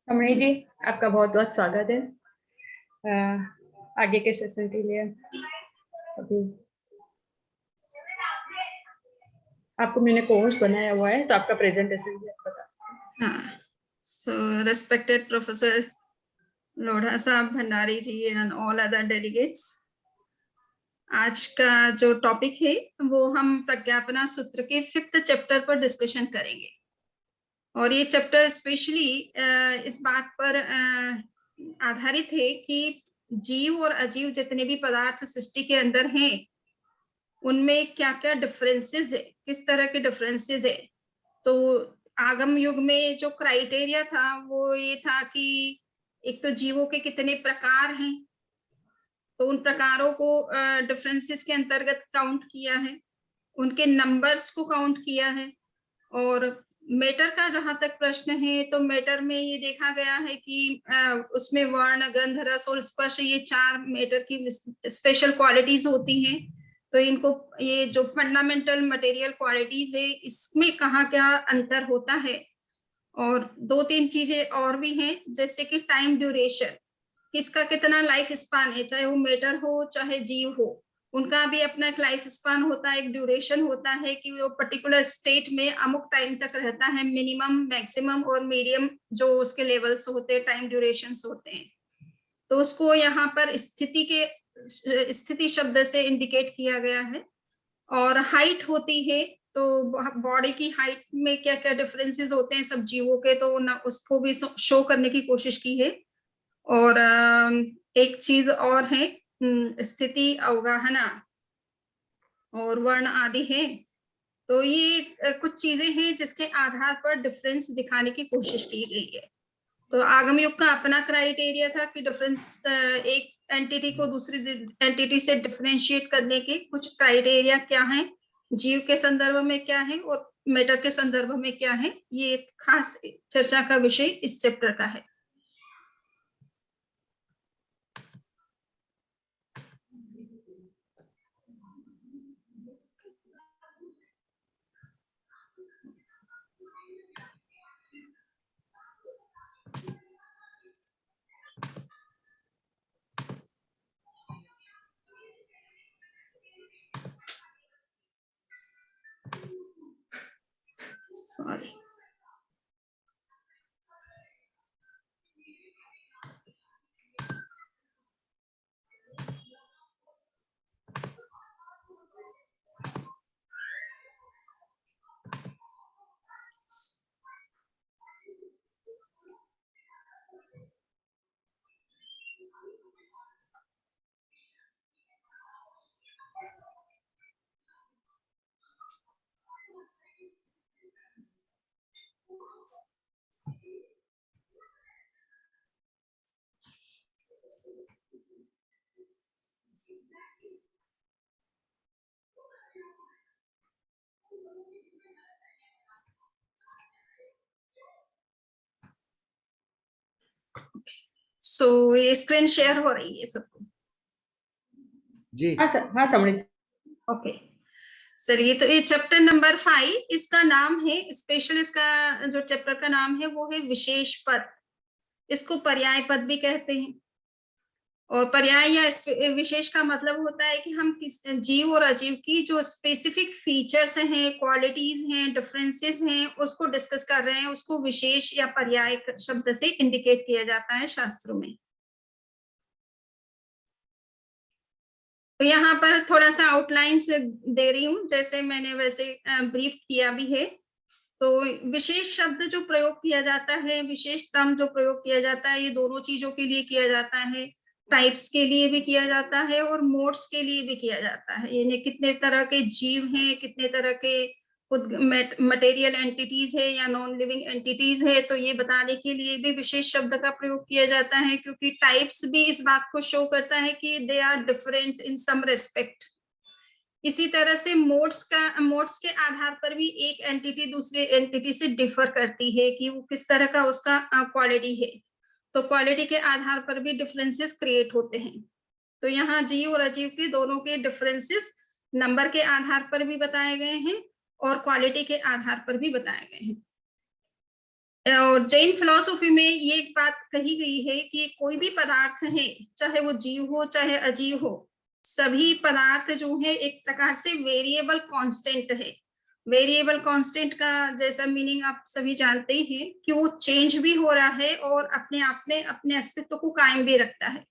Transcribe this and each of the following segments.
समणी जी, आपका बहुत बहुत स्वागत है आगे के सेशन के लिए। अभी आपको मैंने कोच बनाया हुआ है, तो आपका प्रेजेंटेशन भी आप बता सकते हैं। So respected Professor लोढ़ा साहब, भंडारी जी and all other delegates, आज का जो टॉपिक है वो हम प्रज्ञापना सूत्र के 5th चैप्टर पर डिस्कशन करेंगे। और ये चैप्टर स्पेशली इस बात पर आधारित है कि जीव और अजीव जितने भी पदार्थ सृष्टि के अंदर हैं उनमें क्या क्या डिफरेंसेस है, किस तरह के डिफरेंसेस है। तो आगम युग में जो क्राइटेरिया था वो ये था कि एक तो जीवों के कितने प्रकार हैं, तो उन प्रकारों को डिफरेंसेस के अंतर्गत काउंट किया है, उनके नंबर्स को काउंट किया है। और मैटर का जहां तक प्रश्न है तो मैटर में ये देखा गया है कि उसमें वर्ण, गंध, रस और स्पर्श, ये 4 मैटर की स्पेशल क्वालिटीज होती हैं। तो इनको, ये जो फंडामेंटल मटेरियल क्वालिटीज है, इसमें कहाँ क्या अंतर होता है। और 2-3 चीजें और भी हैं, जैसे कि टाइम ड्यूरेशन, किसका कितना लाइफ स्पान है, चाहे वो मैटर हो चाहे जीव हो, उनका भी अपना एक लाइफ स्पान होता है, एक ड्यूरेशन होता है कि वो पर्टिकुलर स्टेट में अमुक टाइम तक रहता है, मिनिमम, मैक्सिमम और मीडियम जो उसके लेवल्स होते हैं, टाइम ड्यूरेशंस होते हैं। तो उसको यहाँ पर स्थिति शब्द से इंडिकेट किया गया है। और हाइट होती है, तो बॉडी की हाइट में क्या क्या डिफरेंसेस होते हैं सब जीवों के, तो उसको भी शो करने की कोशिश की है। और एक चीज और है, स्थिति, अवगाहना और वर्ण आदि है। तो ये कुछ चीजें हैं जिसके आधार पर डिफरेंस दिखाने की कोशिश की गई है। तो आगम युग का अपना क्राइटेरिया था कि डिफरेंस, एक एंटिटी को दूसरी एंटिटी से डिफरेंशिएट करने के कुछ क्राइटेरिया क्या हैं, जीव के संदर्भ में क्या है और मैटर के संदर्भ में क्या है। ये खास चर्चा का विषय इस चैप्टर का है। सॉरी, सो ये स्क्रीन शेयर हो रही है सबको जी? हाँ सर, हाँ समणी। ओके, चलिए। तो ये चैप्टर नंबर 5, इसका नाम है स्पेशल, इसका जो चैप्टर का नाम है वो है विशेष पद। इसको पर्याय पद भी कहते हैं। और पर्याय या विशेष का मतलब होता है कि हम किस जीव और अजीव की जो स्पेसिफिक फीचर्स हैं, क्वालिटीज हैं, डिफरेंसेस हैं, उसको डिस्कस कर रहे हैं, उसको विशेष या पर्याय शब्द से इंडिकेट किया जाता है शास्त्रों में। तो यहाँ पर थोड़ा सा आउटलाइंस दे रही हूँ, जैसे मैंने वैसे ब्रीफ किया भी है। तो विशेष शब्द जो प्रयोग किया जाता है, विशेष टर्म जो प्रयोग किया जाता है, ये दोनों चीजों के लिए किया जाता है। टाइप्स के लिए भी किया जाता है और मोड्स के लिए भी किया जाता है, यानी कितने तरह के जीव हैं, कितने तरह के मटेरियल एंटिटीज है या नॉन लिविंग एंटिटीज है, तो ये बताने के लिए भी विशेष शब्द का प्रयोग किया जाता है। क्योंकि टाइप्स भी इस बात को शो करता है कि they are different in some respect. इसी तरह से मोड्स के आधार पर भी एक एंटिटी दूसरे एंटिटी से डिफर करती है कि वो किस तरह का उसका क्वालिटी है। तो क्वालिटी के आधार पर भी डिफरेंसेस क्रिएट होते हैं। तो यहाँ जीव और अजीव के दोनों के डिफरेंसेस नंबर के आधार पर भी बताए गए हैं और क्वालिटी के आधार पर भी बताए गए हैं। और जैन फिलॉसफी में ये एक बात कही गई है कि कोई भी पदार्थ है, चाहे वो जीव हो चाहे अजीव हो, सभी पदार्थ जो है एक प्रकार से वेरिएबल कांस्टेंट है। वेरिएबल कांस्टेंट का जैसा मीनिंग आप सभी जानते ही हैं कि वो चेंज भी हो रहा है और अपने आप में अपने अस्तित्व को कायम भी रखता है।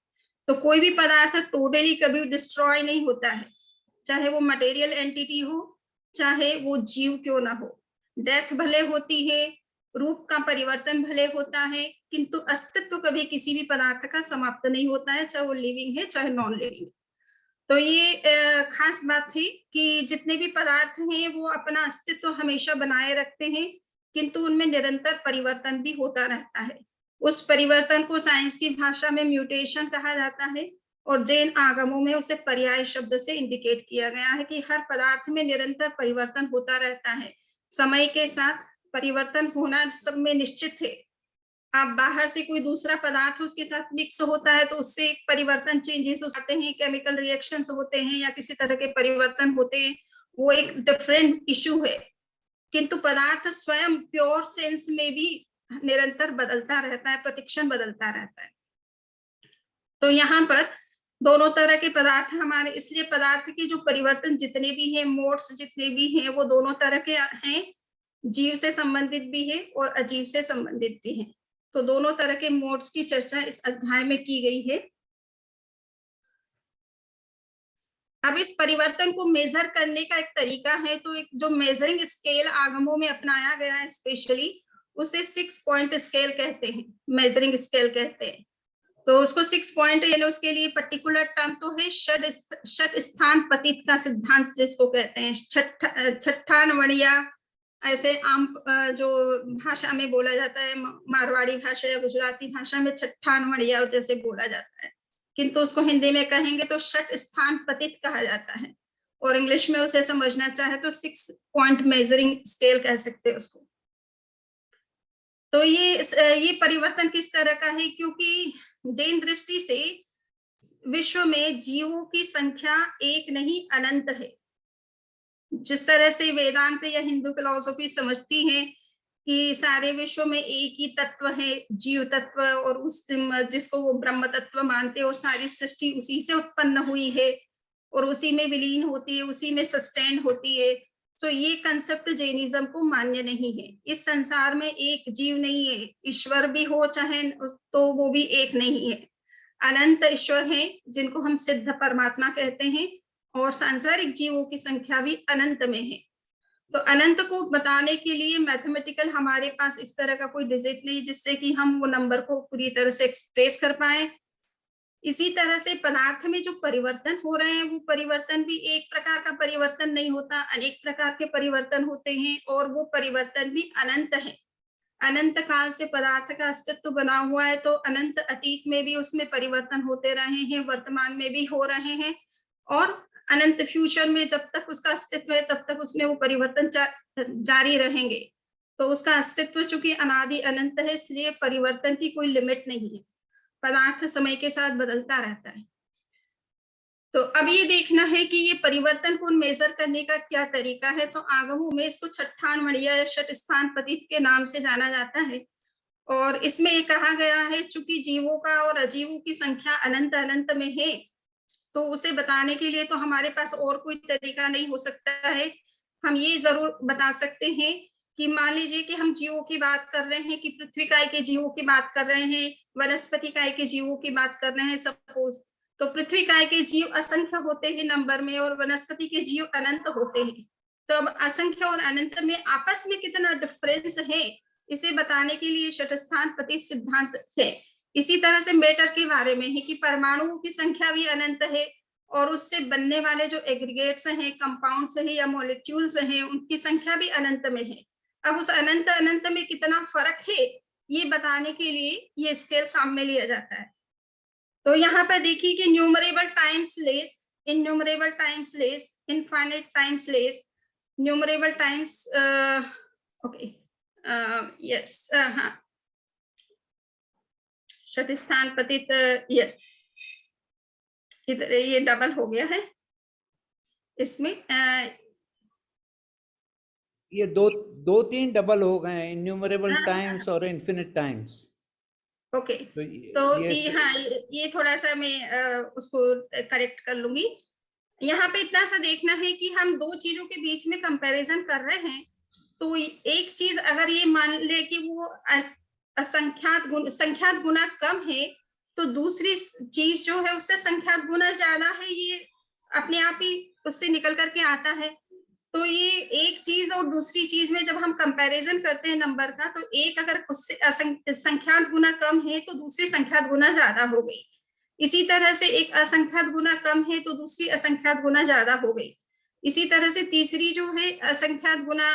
तो कोई भी पदार्थ टोटली कभी डिस्ट्रॉय नहीं होता है, चाहे वो मटेरियल एंटिटी हो चाहे वो जीव क्यों ना हो। डेथ भले होती है, रूप का परिवर्तन भले होता है, किंतु अस्तित्व कभी किसी भी पदार्थ का समाप्त नहीं होता है, चाहे वो लिविंग है चाहे नॉन लिविंग। तो ये खास बात थी कि जितने भी पदार्थ हैं वो अपना अस्तित्व हमेशा बनाए रखते हैं, किंतु उनमें निरंतर परिवर्तन भी होता रहता है। उस परिवर्तन को साइंस की भाषा में म्यूटेशन कहा जाता है और जैन आगमों में उसे पर्याय शब्द से इंडिकेट किया गया है कि हर पदार्थ में निरंतर परिवर्तन होता रहता है। समय के साथ परिवर्तन होना सब में निश्चित है। आप बाहर से कोई दूसरा पदार्थ उसके साथ मिक्स होता है तो उससे एक परिवर्तन चेंजेस होते हैं, केमिकल रिएक्शंस होते हैं या किसी तरह के परिवर्तन होते हैं, वो एक डिफरेंट इशू है। किंतु पदार्थ स्वयं प्योर सेंस में भी निरंतर बदलता रहता है, प्रतिक्षण बदलता रहता है। तो यहाँ पर दोनों तरह के पदार्थ हमारे, इसलिए पदार्थ के जो परिवर्तन जितने भी हैं, मोड्स जितने भी हैं, वो दोनों तरह के हैं, जीव से संबंधित भी है और अजीव से संबंधित भी है। तो दोनों तरह के मोड्स की चर्चा इस अध्याय में की गई है। अब इस परिवर्तन को मेजर करने का एक तरीका है, तो एक जो मेजरिंग स्केल आगमों में अपनाया गया है स्पेशली, उसे 6 पॉइंट स्केल कहते हैं, मेजरिंग स्केल कहते हैं। तो उसको 6 पॉइंट यानी उसके लिए पर्टिकुलर टर्म तो है षट स्थान पतित का सिद्धांत जिसको कहते हैं, छठा नवड़िया, ऐसे आम जो भाषा में बोला जाता है, मारवाड़ी भाषा या गुजराती भाषा में छठा नवड़िया जैसे बोला जाता है, किंतु उसको हिंदी में कहेंगे तो षट स्थान पतित कहा जाता है, और इंग्लिश में उसे समझना चाहे तो 6 पॉइंट मेजरिंग स्केल कह सकते हैं उसको। तो ये परिवर्तन किस तरह का है, क्योंकि जैन दृष्टि से विश्व में जीवों की संख्या एक नहीं अनंत है। जिस तरह से वेदांत या हिंदू फिलॉसफी समझती है कि सारे विश्व में एक ही तत्व है, जीव तत्व, और उस जिसको वो ब्रह्म तत्व मानते हैं, और सारी सृष्टि उसी से उत्पन्न हुई है और उसी में विलीन होती है, उसी में सस्टेन होती है। तो ये कंसेप्ट जैनिज्म को मान्य नहीं है। इस संसार में एक जीव नहीं है, ईश्वर भी हो चाहे तो वो भी एक नहीं है। अनंत ईश्वर हैं जिनको हम सिद्ध परमात्मा कहते हैं, और सांसारिक जीवों की संख्या भी अनंत में है। तो अनंत को बताने के लिए मैथमेटिकल हमारे पास इस तरह का कोई डिजिट नहीं जिससे कि हम वो नंबर को पूरी तरह से एक्सप्रेस कर पाए। इसी तरह से पदार्थ में जो परिवर्तन हो रहे हैं, वो परिवर्तन भी एक प्रकार का परिवर्तन नहीं होता, अनेक प्रकार के परिवर्तन होते हैं, और वो परिवर्तन भी अनंत है। अनंत काल से पदार्थ का अस्तित्व बना हुआ है, तो अनंत अतीत में भी उसमें परिवर्तन होते रहे हैं, वर्तमान में भी हो रहे हैं, और अनंत फ्यूचर में जब तक उसका अस्तित्व है तब तक उसमें वो परिवर्तन जारी रहेंगे। तो उसका अस्तित्व चूंकि अनादि अनंत है, इसलिए परिवर्तन की कोई लिमिट नहीं है, पदार्थ समय के साथ बदलता रहता है। तो अब ये देखना है कि ये परिवर्तन को मेजर करने का क्या तरीका है। तो आगमों में इसको छठान मणिया या षट स्थान पतित के नाम से जाना जाता है, और इसमें ये कहा गया है चूंकि जीवों का और अजीवों की संख्या अनंत अनंत में है, तो उसे बताने के लिए तो हमारे पास और कोई तरीका नहीं हो सकता है। हम ये जरूर बता सकते हैं कि मान लीजिए कि हम जीवों की बात कर रहे हैं, कि पृथ्वी काय के जीवों की बात कर रहे हैं, वनस्पति काय के जीवों की बात कर रहे हैं सपोज, तो पृथ्वी काय के जीव असंख्य होते हैं नंबर में, और वनस्पति के जीव अनंत होते हैं। तो अब असंख्य और अनंत में आपस में कितना डिफरेंस है, इसे बताने के लिए षटस्थान पति सिद्धांत है। इसी तरह से मैटर के बारे में है कि परमाणुओं की संख्या भी अनंत है, और उससे बनने वाले जो एग्रीगेट्स हैं, कंपाउंड्स हैं या मॉलिक्यूल्स हैं, उनकी संख्या भी अनंत में है। अब उस अनंत अनंत में कितना फर्क है, ये बताने के लिए ये स्केल काम में लिया जाता है। तो यहाँ पर देखिए कि numerable times less, innumerable times less, infinite times less, numerable times okay yes, हाँ, षटस्थान पतित, यस, इधर ये डबल हो गया है इसमें, ये दो तीन डबल हो गए हैं, इन्यूमरेबल हाँ, टाइम्स और इन्फिनिट टाइम्स। ओके। तो हाँ, ये थोड़ा सा मैं उसको करेक्ट कर लूंगी। यहाँ पे इतना सा देखना है कि हम दो चीजों के बीच में कंपैरिजन कर रहे हैं, तो एक चीज अगर ये मान ले कि वो संख्यात गुना कम है, तो दूसरी चीज जो है उससे संख्यात गुना ज्यादा है, ये अपने आप ही उससे निकल करके आता है। तो ये एक चीज और दूसरी चीज में जब हम कंपैरिजन करते हैं नंबर का, तो एक अगर उससे संख्यात गुना कम है तो दूसरी संख्यात गुना ज्यादा हो गई। इसी तरह से एक असंख्यात गुना कम है तो दूसरी असंख्यात गुना ज्यादा हो गई। इसी तरह से तीसरी जो है असंख्यात गुना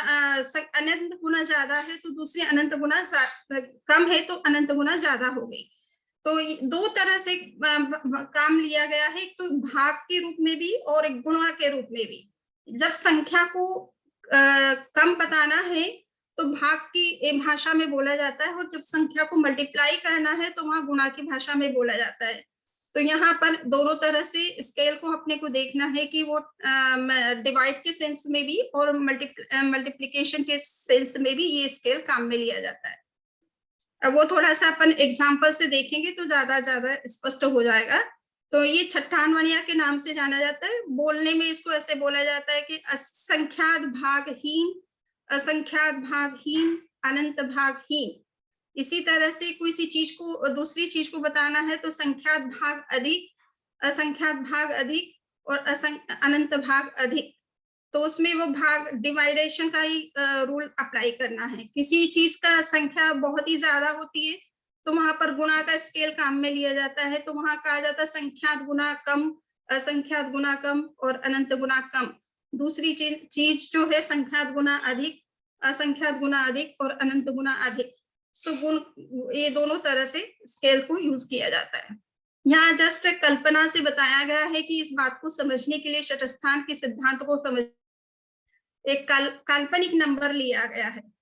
अनंत गुना ज्यादा है तो दूसरी अनंत गुना कम है तो अनंत गुना ज्यादा हो गई। तो दो तरह से काम लिया गया है, एक तो भाग के रूप में भी और एक गुणा के रूप में भी। जब संख्या को कम बताना है तो भाग की भाषा में बोला जाता है, और जब संख्या को मल्टीप्लाई करना है तो वहां गुणा की भाषा में बोला जाता है। तो यहाँ पर दोनों तरह से स्केल को अपने को देखना है कि वो डिवाइड के सेंस में भी और मल्टीप्लिकेशन के सेंस में भी ये स्केल काम में लिया जाता है। अब वो थोड़ा सा अपन एग्जाम्पल से देखेंगे तो ज्यादा स्पष्ट हो जाएगा। तो ये छठानवणिया के नाम से जाना जाता है। बोलने में इसको ऐसे बोला जाता है कि असंख्यात भागहीन, असंख्यात भागहीन, अनंत भागहीन। इसी तरह से कोई सी चीज को दूसरी चीज को बताना है तो संख्यात भाग अधिक, असंख्यात भाग अधिक और अनंत भाग अधिक। तो उसमें वो भाग डिवाइडेशन का ही रूल अप्लाई करना है। किसी चीज का संख्या बहुत ही ज्यादा होती है तो वहां पर गुणा का स्केल काम में लिया जाता है, तो वहां कहा जाता है संख्यात गुना कम, असंख्यात गुना कम और अनंत गुना कम। दूसरी चीज जो है संख्यात गुना अधिक, असंख्यात गुना अधिक और अनंत गुना अधिक। सो गुण, ये दोनों तरह से स्केल को यूज किया जाता है। यहाँ जस्ट कल्पना से बताया गया है कि इस बात को समझने के लिए शतस्थान के सिद्धांत को समझ एक काल्पनिक नंबर लिया गया है।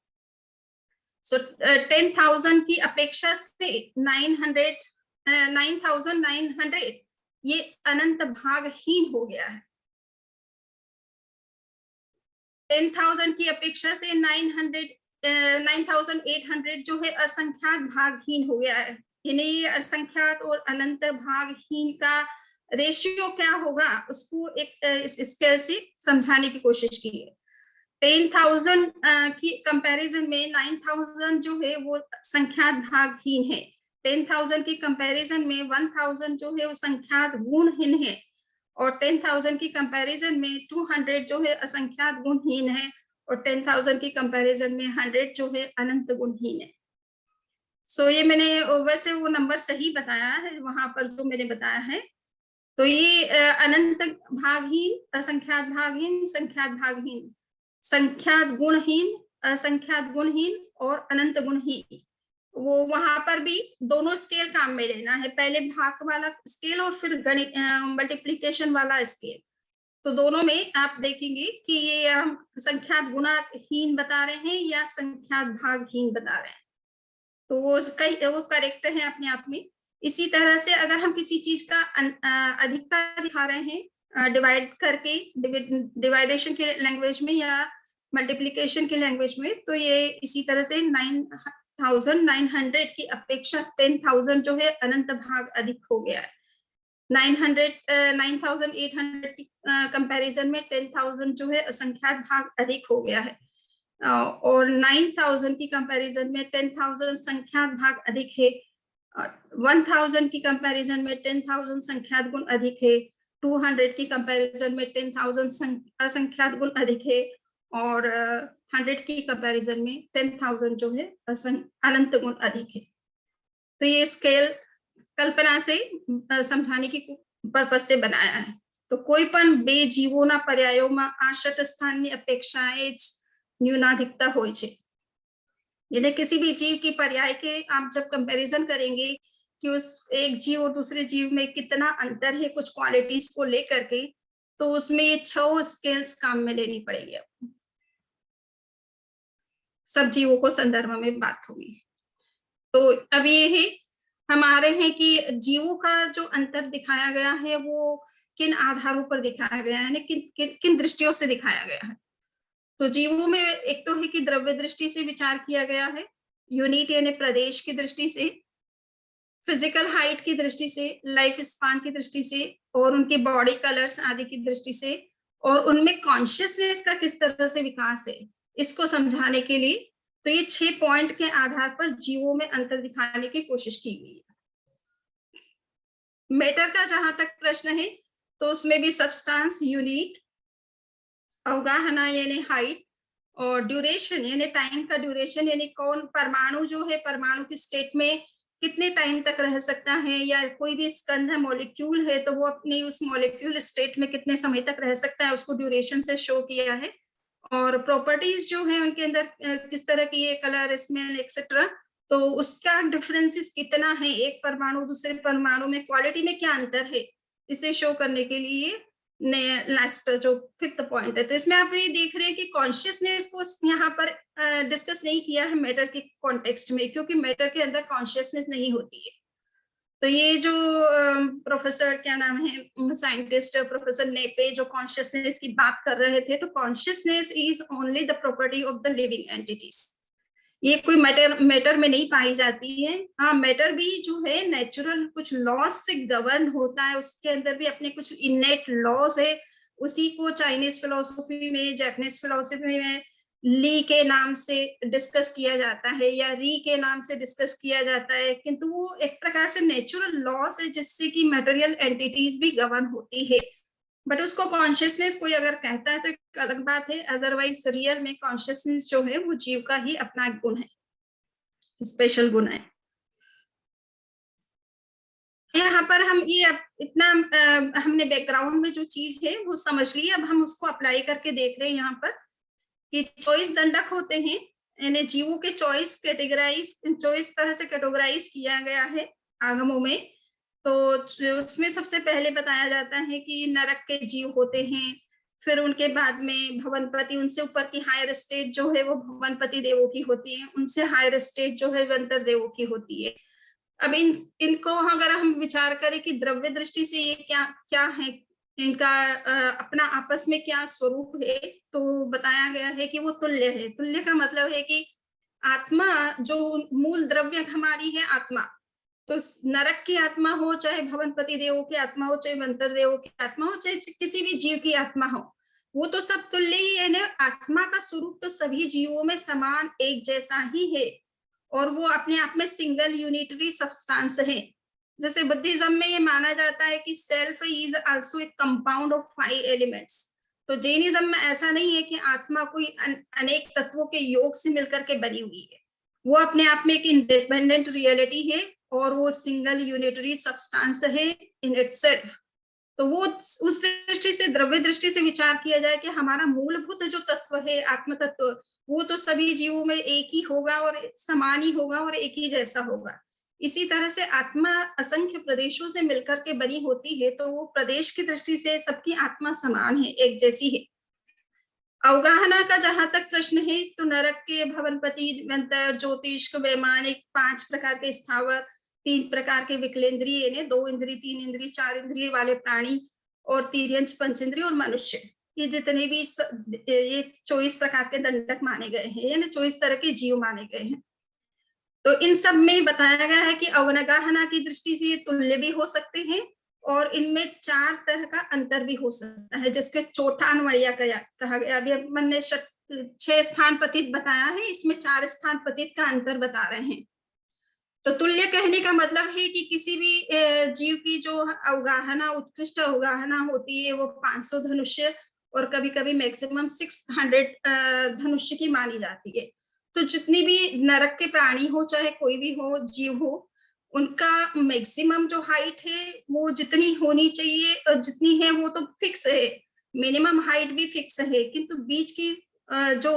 सो 10,000 की अपेक्षा से 9,900 ये अनंत भागहीन हो गया है। 10,000 की अपेक्षा से 9,800 जो है असंख्यात भागहीन हो गया है। यानी असंख्यात और अनंत भागहीन का रेशियो क्या होगा उसको एक इस स्केल से समझाने की कोशिश की है। 10,000 की कंपैरिजन में 9,000 जो है वो संख्यात भागहीन है। 10,000 की कंपैरिजन में 1,000 जो है वो संख्यात गुणहीन है, और 10,000 की कंपैरिजन में 200 जो है असंख्यात गुणहीन है, और 10,000 की कंपैरिजन में 100 जो है अनंत गुणहीन है। सो ये मैंने वैसे वो नंबर सही बताया है वहां पर जो मैंने बताया है। तो ये अनंत भागहीन, असंख्यात भागहीन, संख्यात भागहीन, संख्यात गुणहीन, असंख्यात गुणहीन और अनंत गुणहीन, वो वहां पर भी दोनों स्केल काम में लेना है। पहले भाग वाला स्केल और फिर गणित मल्टीप्लिकेशन वाला स्केल। तो दोनों में आप देखेंगे कि ये हम संख्यात गुणाहीन बता रहे हैं या संख्यात भागहीन बता रहे हैं, तो वो करेक्ट है अपने आप में। इसी तरह से अगर हम किसी चीज का अधिकता दिखा रहे हैं डिवाइड करके, डिवाइडेशन के लैंग्वेज में या मल्टीप्लिकेशन की लैंग्वेज में, तो ये इसी तरह से 9,900 की अपेक्षा 10,000 जो है अनंत भाग अधिक हो गया है। 9,800 की कंपैरिजन में 10,000 जो है असंख्यात भाग अधिक हो गया है, और 9,000 की कंपैरिजन में 10,000 संख्यात भाग अधिक है। 1,000 की कंपैरिजन में 10,000 संख्यात गुण अधिक है। 200 की कंपैरिजन में 10,000 असंख्यात गुण अधिक है, और 100 की कंपैरिजन में 10,000 जो है अनंत गुण अधिक है। तो ये स्केल कल्पना से समझाने की पर्पज से बनाया है। तो कोई पण બે જીવોના પર્યાયોમાં આ તટસ્થાનની અપેક્ષાએ જ न्यूनाधिकता હોય છે। यानी किसी भी जीव की पर्याय के आप जब कंपैरिजन करेंगे कि उस एक जीव और दूसरे जीव में कितना अंतर है कुछ क्वालिटीज को लेकर के, तो उसमें ये 6 स्केल्स काम में लेनी पड़ेगी। सब जीवों को संदर्भ में बात होगी। तो अब ये है हमारे हैं कि जीवों का जो अंतर दिखाया गया है वो किन आधारों पर दिखाया गया है, किन दृष्टियों से दिखाया गया है। तो जीवों में एक तो है कि द्रव्य दृष्टि से विचार किया गया है, यूनिट यानी प्रदेश की दृष्टि से, फिजिकल हाइट की दृष्टि से, लाइफ स्पान की दृष्टि से, और उनके बॉडी कलर्स आदि की दृष्टि से, और उनमें कॉन्शियसनेस का किस तरह से विकास है, इसको समझाने के लिए तो ये 6 पॉइंट के आधार पर जीवों में अंतर दिखाने की कोशिश की गई है। मैटर का जहां तक प्रश्न है तो उसमें भी सब्सटेंस, यूनिट, अवगाहना यानी हाइट, और ड्यूरेशन यानी टाइम का ड्यूरेशन यानी कौन परमाणु जो है परमाणु की स्टेट में कितने टाइम तक रह सकता है, या कोई भी स्कंध है मॉलिक्यूल है तो वो अपनी उस मॉलिक्यूल स्टेट में कितने समय तक रह सकता है, उसको ड्यूरेशन से शो किया है। और प्रॉपर्टीज जो है उनके अंदर किस तरह की है, कलर, स्मेल एक्सेट्रा, तो उसका डिफरेंसेस कितना है एक परमाणु दूसरे परमाणु में, क्वालिटी में क्या अंतर है, इसे शो करने के लिए लास्ट जो 5th पॉइंट है। तो इसमें आप ये देख रहे हैं कि कॉन्शियसनेस को यहाँ पर डिस्कस नहीं किया है मैटर के कॉन्टेक्स्ट में, क्योंकि मैटर के अंदर कॉन्शियसनेस नहीं होती है। तो ये जो प्रोफेसर क्या नाम है साइंटिस्ट प्रोफेसर नेपे जो कॉन्शियसनेस की बात कर रहे थे, तो consciousness is only the property of the living entities, ये कोई मैटर में नहीं पाई जाती है। हाँ, मैटर भी जो है नेचुरल कुछ लॉज से गवर्न होता है, उसके अंदर भी अपने कुछ इनेट लॉज है, उसी को चाइनीज फिलोसफी में, जापानीज फिलोसफी में ली के नाम से डिस्कस किया जाता है या री के नाम से डिस्कस किया जाता है, किंतु वो एक प्रकार से नेचुरल लॉज है जिससे कि मटेरियल एंटिटीज भी गवर्न होती है। बट उसको कॉन्शियसनेस कोई अगर कहता है तो एक अलग बात है, अदरवाइज रियल में कॉन्शियसनेस जो है वो जीव का ही अपना गुण है, स्पेशल गुण है। यहाँ पर हम ये इतना हमने बैकग्राउंड में जो चीज है वो समझ ली, अब हम उसको अप्लाई करके देख रहे हैं यहाँ पर कि चॉइस दंडक होते हैं, यानी जीवों के चॉइस तरह से कैटेगराइज किया गया है आगमों में। तो उसमें सबसे पहले बताया जाता है कि नरक के जीव होते हैं, फिर उनके बाद में भवनपति, उनसे ऊपर की हायर स्टेट जो है वो भवनपति देवों की होती है, उनसे हायर स्टेट जो है वंतर देवों की होती है। अब इनको अगर हम विचार करें कि द्रव्य दृष्टि से ये क्या क्या है, इनका अपना आपस में क्या स्वरूप है, तो बताया गया है कि वो तुल्य है। तुल्य का मतलब है कि आत्मा जो मूल द्रव्य हमारी है आत्मा, तो नरक की आत्मा हो, चाहे भवनपति देवों की आत्मा हो, चाहे वंतर देवों की आत्मा हो, चाहे किसी भी जीव की आत्मा हो, वो तो सब तुल्य ही है ना। आत्मा का स्वरूप तो सभी जीवों में समान एक जैसा ही है, और वो अपने आप में सिंगल यूनिटरी सब्सटेंस है। जैसे बुद्धिज्म में ये माना जाता है कि self is also a compound of 5 elements, तो जैनिज्म में ऐसा नहीं है कि आत्मा कोई अनेक तत्वों के योग से मिलकर के बनी हुई है, वो अपने आप में एक इंडिपेंडेंट रियलिटी है और वो सिंगल यूनिटरी सब्सटेंस है इन इटसेल्फ। तो वो उस दृष्टि से, द्रव्य दृष्टि से विचार किया जाए कि हमारा मूलभूत जो तत्व है आत्म तत्व, वो तो सभी जीवों में एक ही होगा और समान ही होगा और एक ही जैसा होगा। इसी तरह से आत्मा असंख्य प्रदेशों से मिलकर के बनी होती है, तो वो प्रदेश की दृष्टि से सबकी आत्मा समान है, एक जैसी है। अवगाहना का जहां तक प्रश्न है, तो नरक के भवनपति, मंतर, ज्योतिष, वैमानिक, 5 प्रकार के स्थावर, 3 प्रकार के विकलेंद्रिय यानी 2 इंद्रिय, 3 इंद्रिय, 4 इंद्रिय वाले प्राणी, और तिर्यंच, पंचेंद्रिय और मनुष्य, ये जितने भी ये 24 प्रकार के दंडक माने गए हैं, यानी 24 तरह के जीव माने गए हैं। तो इन सब में बताया गया है कि अवगाहना की दृष्टि से ये तुल्य भी हो सकते हैं, और इनमें 4 तरह का अंतर भी हो सकता है, जिसके चोटानवड़िया कहा गया। अभी अपन ने 6 स्थान पतित बताया है, इसमें 4 स्थान पतित का अंतर बता रहे हैं। तो तुल्य कहने का मतलब है कि किसी भी जीव की जो अवगाहना, उत्कृष्ट अवगाहना होती है, वो 500 धनुष्य और कभी कभी मैक्सिमम 600 धनुष्य की मानी जाती है। तो जितनी भी नरक के प्राणी हो, चाहे कोई भी हो, जीव हो, उनका मैक्सिमम जो हाइट है वो जितनी होनी चाहिए, जितनी है वो तो फिक्स है, मिनिमम हाइट भी फिक्स है, किंतु बीच की जो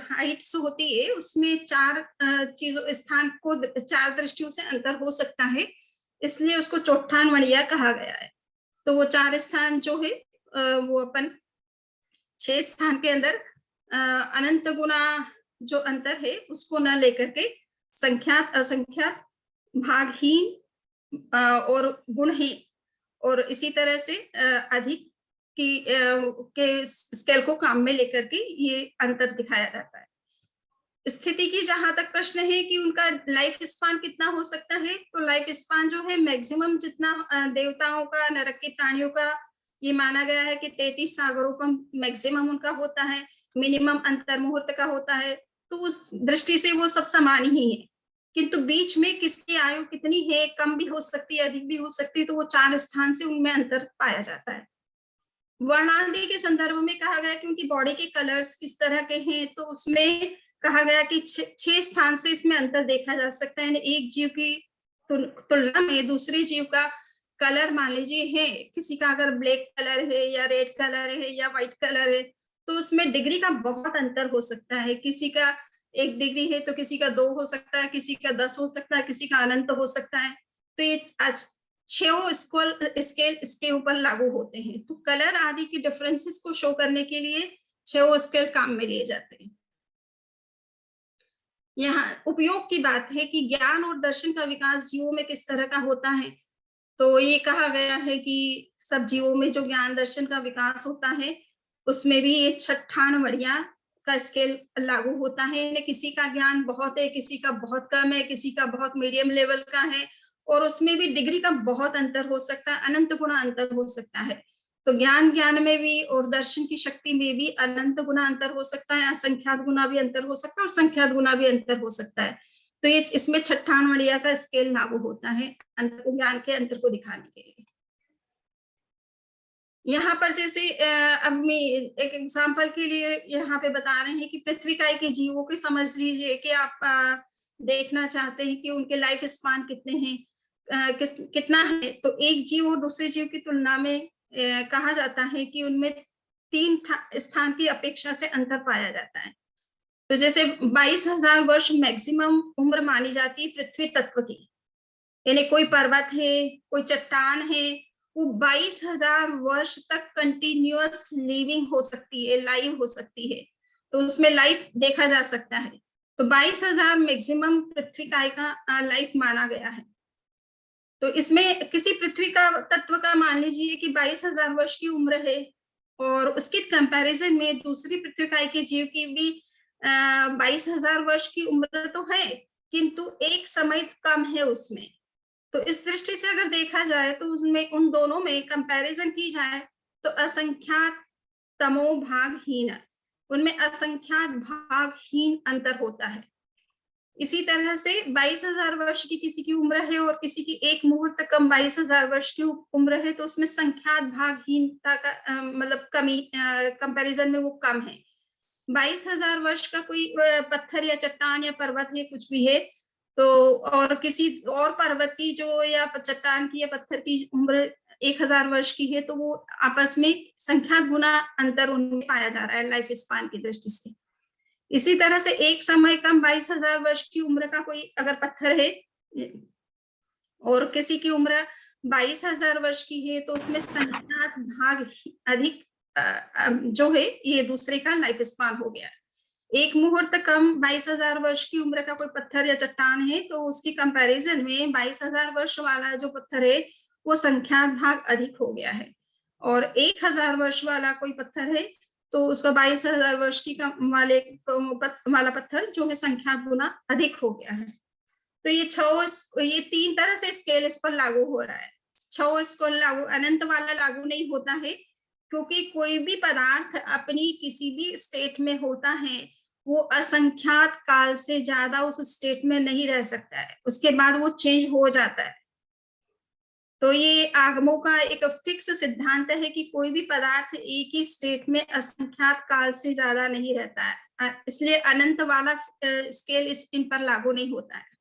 हाइट्स होती है उसमें 4 चीजों स्थान को 4 दृष्टियों से अंतर हो सकता है, इसलिए उसको चोट्ठानवणिया कहा गया है। तो वो 4 स्थान जो है वो अपन 6 स्थान के अंदर अनंत गुना जो अंतर है उसको न लेकर के संख्यात, असंख्यात, भागहीन और गुणहीन, और इसी तरह से अधिक, के स्केल को काम में लेकर के ये अंतर दिखाया जाता है। स्थिति की जहां तक प्रश्न है कि उनका लाइफ स्पान कितना हो सकता है, तो लाइफ स्पान जो है मैक्सिमम जितना देवताओं का, नरक के प्राणियों का ये माना गया है कि 33 सागरों का मैक्सिमम उनका होता है, मिनिमम अंतर मुहूर्त का होता है। तो उस दृष्टि से वो सब समान ही है, किंतु बीच में किसकी आयु कितनी है, कम भी हो सकती है, अधिक भी हो सकती है, तो वो 4 स्थान से उनमें अंतर पाया जाता है। वर्णांदी के संदर्भ में कहा गया कि उनकी बॉडी के कलर्स किस तरह के हैं, तो उसमें कहा गया कि 6 स्थान से इसमें अंतर देखा जा सकता है। एक जीव की तुलना में दूसरे जीव का कलर मान लीजिए है, किसी का अगर ब्लैक कलर है या रेड कलर है या व्हाइट कलर है, तो उसमें डिग्री का बहुत अंतर हो सकता है। किसी का 1 डिग्री है तो किसी का 2 हो सकता है, किसी का 10 हो सकता है, किसी का अनंत हो सकता है। तो ये 6 स्केल इसके ऊपर लागू होते हैं। तो कलर आदि की डिफरेंसेस को शो करने के लिए 6 स्केल काम में लिए जाते हैं। यहाँ उपयोग की बात है कि ज्ञान और दर्शन का विकास जीवों में किस तरह का होता है, तो ये कहा गया है कि सब जीवों में जो ज्ञान दर्शन का विकास होता है उसमें भी ये 96 का स्केल लागू होता है। किसी का ज्ञान बहुत है, किसी का बहुत कम है, किसी का बहुत मीडियम लेवल का है, और उसमें भी डिग्री का बहुत अंतर हो सकता है, अनंत गुना अंतर हो सकता है। तो ज्ञान में भी और दर्शन की शक्ति में भी अनंत गुना अंतर हो सकता है, असंख्यात गुना भी अंतर हो सकता है और संख्यात गुना भी अंतर हो सकता है। तो ये इसमें 96 का स्केल लागू होता है ज्ञान के अंतर को दिखाने के लिए। यहाँ पर जैसे अब मैं एक एग्जांपल के लिए यहाँ पे बता रहे हैं कि पृथ्वी काय के जीवों के समझ लीजिए कि आप देखना चाहते हैं कि उनके लाइफ स्पान कितने हैं, कितना है। तो एक जीव और दूसरे जीव की तुलना में कहा जाता है कि उनमें 3 स्थान की अपेक्षा से अंतर पाया जाता है। तो जैसे 22,000 वर्ष मैक्सिमम उम्र मानी जाती है पृथ्वी तत्व की, यानी कोई पर्वत है, कोई चट्टान है, वो 22,000 वर्ष तक कंटिन्यूअस लिविंग हो सकती है, लाइव हो सकती है, तो उसमें लाइफ देखा जा सकता है। तो 22,000 मैक्सिमम पृथ्वी काय का लाइफ माना गया है। तो इसमें किसी पृथ्वी का तत्व का मान लीजिए कि 22,000 वर्ष की उम्र है, और उसके कंपैरिजन में दूसरी पृथ्वी काय के जीव की भी 22,000 वर्ष की उम्र तो है, किंतु एक समय कम है उसमें। तो इस दृष्टि से अगर देखा जाए तो उसमें उन दोनों में कंपैरिजन की जाए तो असंख्यात तमो भागहीन, उनमें असंख्यात भागहीन अंतर होता है। इसी तरह से 22,000 वर्ष की किसी की उम्र है और किसी की एक मुहूर्त कम 22,000 वर्ष की उम्र है, तो उसमें संख्यात भागहीनता का मतलब कमी कंपैरिजन में वो कम है। 22,000 वर्ष का कोई पत्थर या चट्टान या पर्वत है, कुछ भी है, तो और किसी और पर्वत की जो या चट्टान की या पत्थर की उम्र 1,000 वर्ष की है, तो वो आपस में संख्यात गुना अंतर उनमें पाया जा रहा है लाइफ स्पान की दृष्टि से। इसी तरह से एक समय कम 22,000 वर्ष की उम्र का कोई अगर पत्थर है और किसी की उम्र 22,000 वर्ष की है, तो उसमें संख्यात भाग अधिक जो है ये दूसरे का लाइफ स्पान हो गया। एक मुहूर्त कम 22,000 वर्ष की उम्र का कोई पत्थर या चट्टान है, तो उसकी कंपैरिजन में 22,000 वर्ष वाला जो पत्थर है वो संख्यात भाग अधिक हो गया है, और 1,000 वर्ष वाला कोई पत्थर है तो उसका 22,000 वर्ष की वाला पत्थर जो है संख्यात गुना अधिक हो गया है। तो ये 3 तरह से स्केल इस पर लागू हो रहा है। 6 स्केल लागू, अनंत वाला लागू नहीं होता है, क्योंकि कोई भी पदार्थ अपनी किसी भी स्टेट में होता है वो असंख्यात काल से ज्यादा उस स्टेट में नहीं रह सकता है, उसके बाद वो चेंज हो जाता है। तो ये आगमों का एक फिक्स सिद्धांत है कि कोई भी पदार्थ एक ही स्टेट में असंख्यात काल से ज्यादा नहीं रहता है, इसलिए अनंत वाला स्केल इन पर लागू नहीं होता है।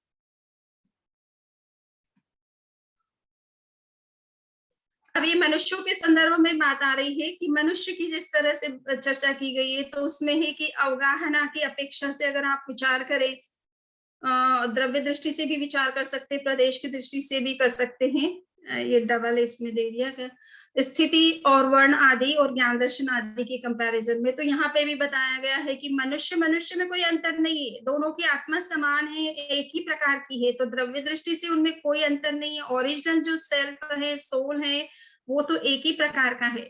अब ये मनुष्यों के संदर्भ में बात आ रही है कि मनुष्य की जिस तरह से चर्चा की गई है, तो उसमें है कि अवगाहना की अपेक्षा से अगर आप विचार करें, द्रव्य दृष्टि से भी विचार कर सकते, प्रदेश की दृष्टि से भी कर सकते हैं, ये डबल इसमें दे दिया गया, स्थिति और वर्ण आदि और ज्ञान दर्शन आदि के कंपैरिजन में, तो यहाँ पे भी बताया गया है कि मनुष्य में कोई अंतर नहीं है, दोनों की आत्मा समान है, एक ही प्रकार की है, तो द्रव्य दृष्टि से उनमें कोई अंतर नहीं है। ओरिजिनल जो सेल्फ है, सोल है, वो तो एक ही प्रकार का है,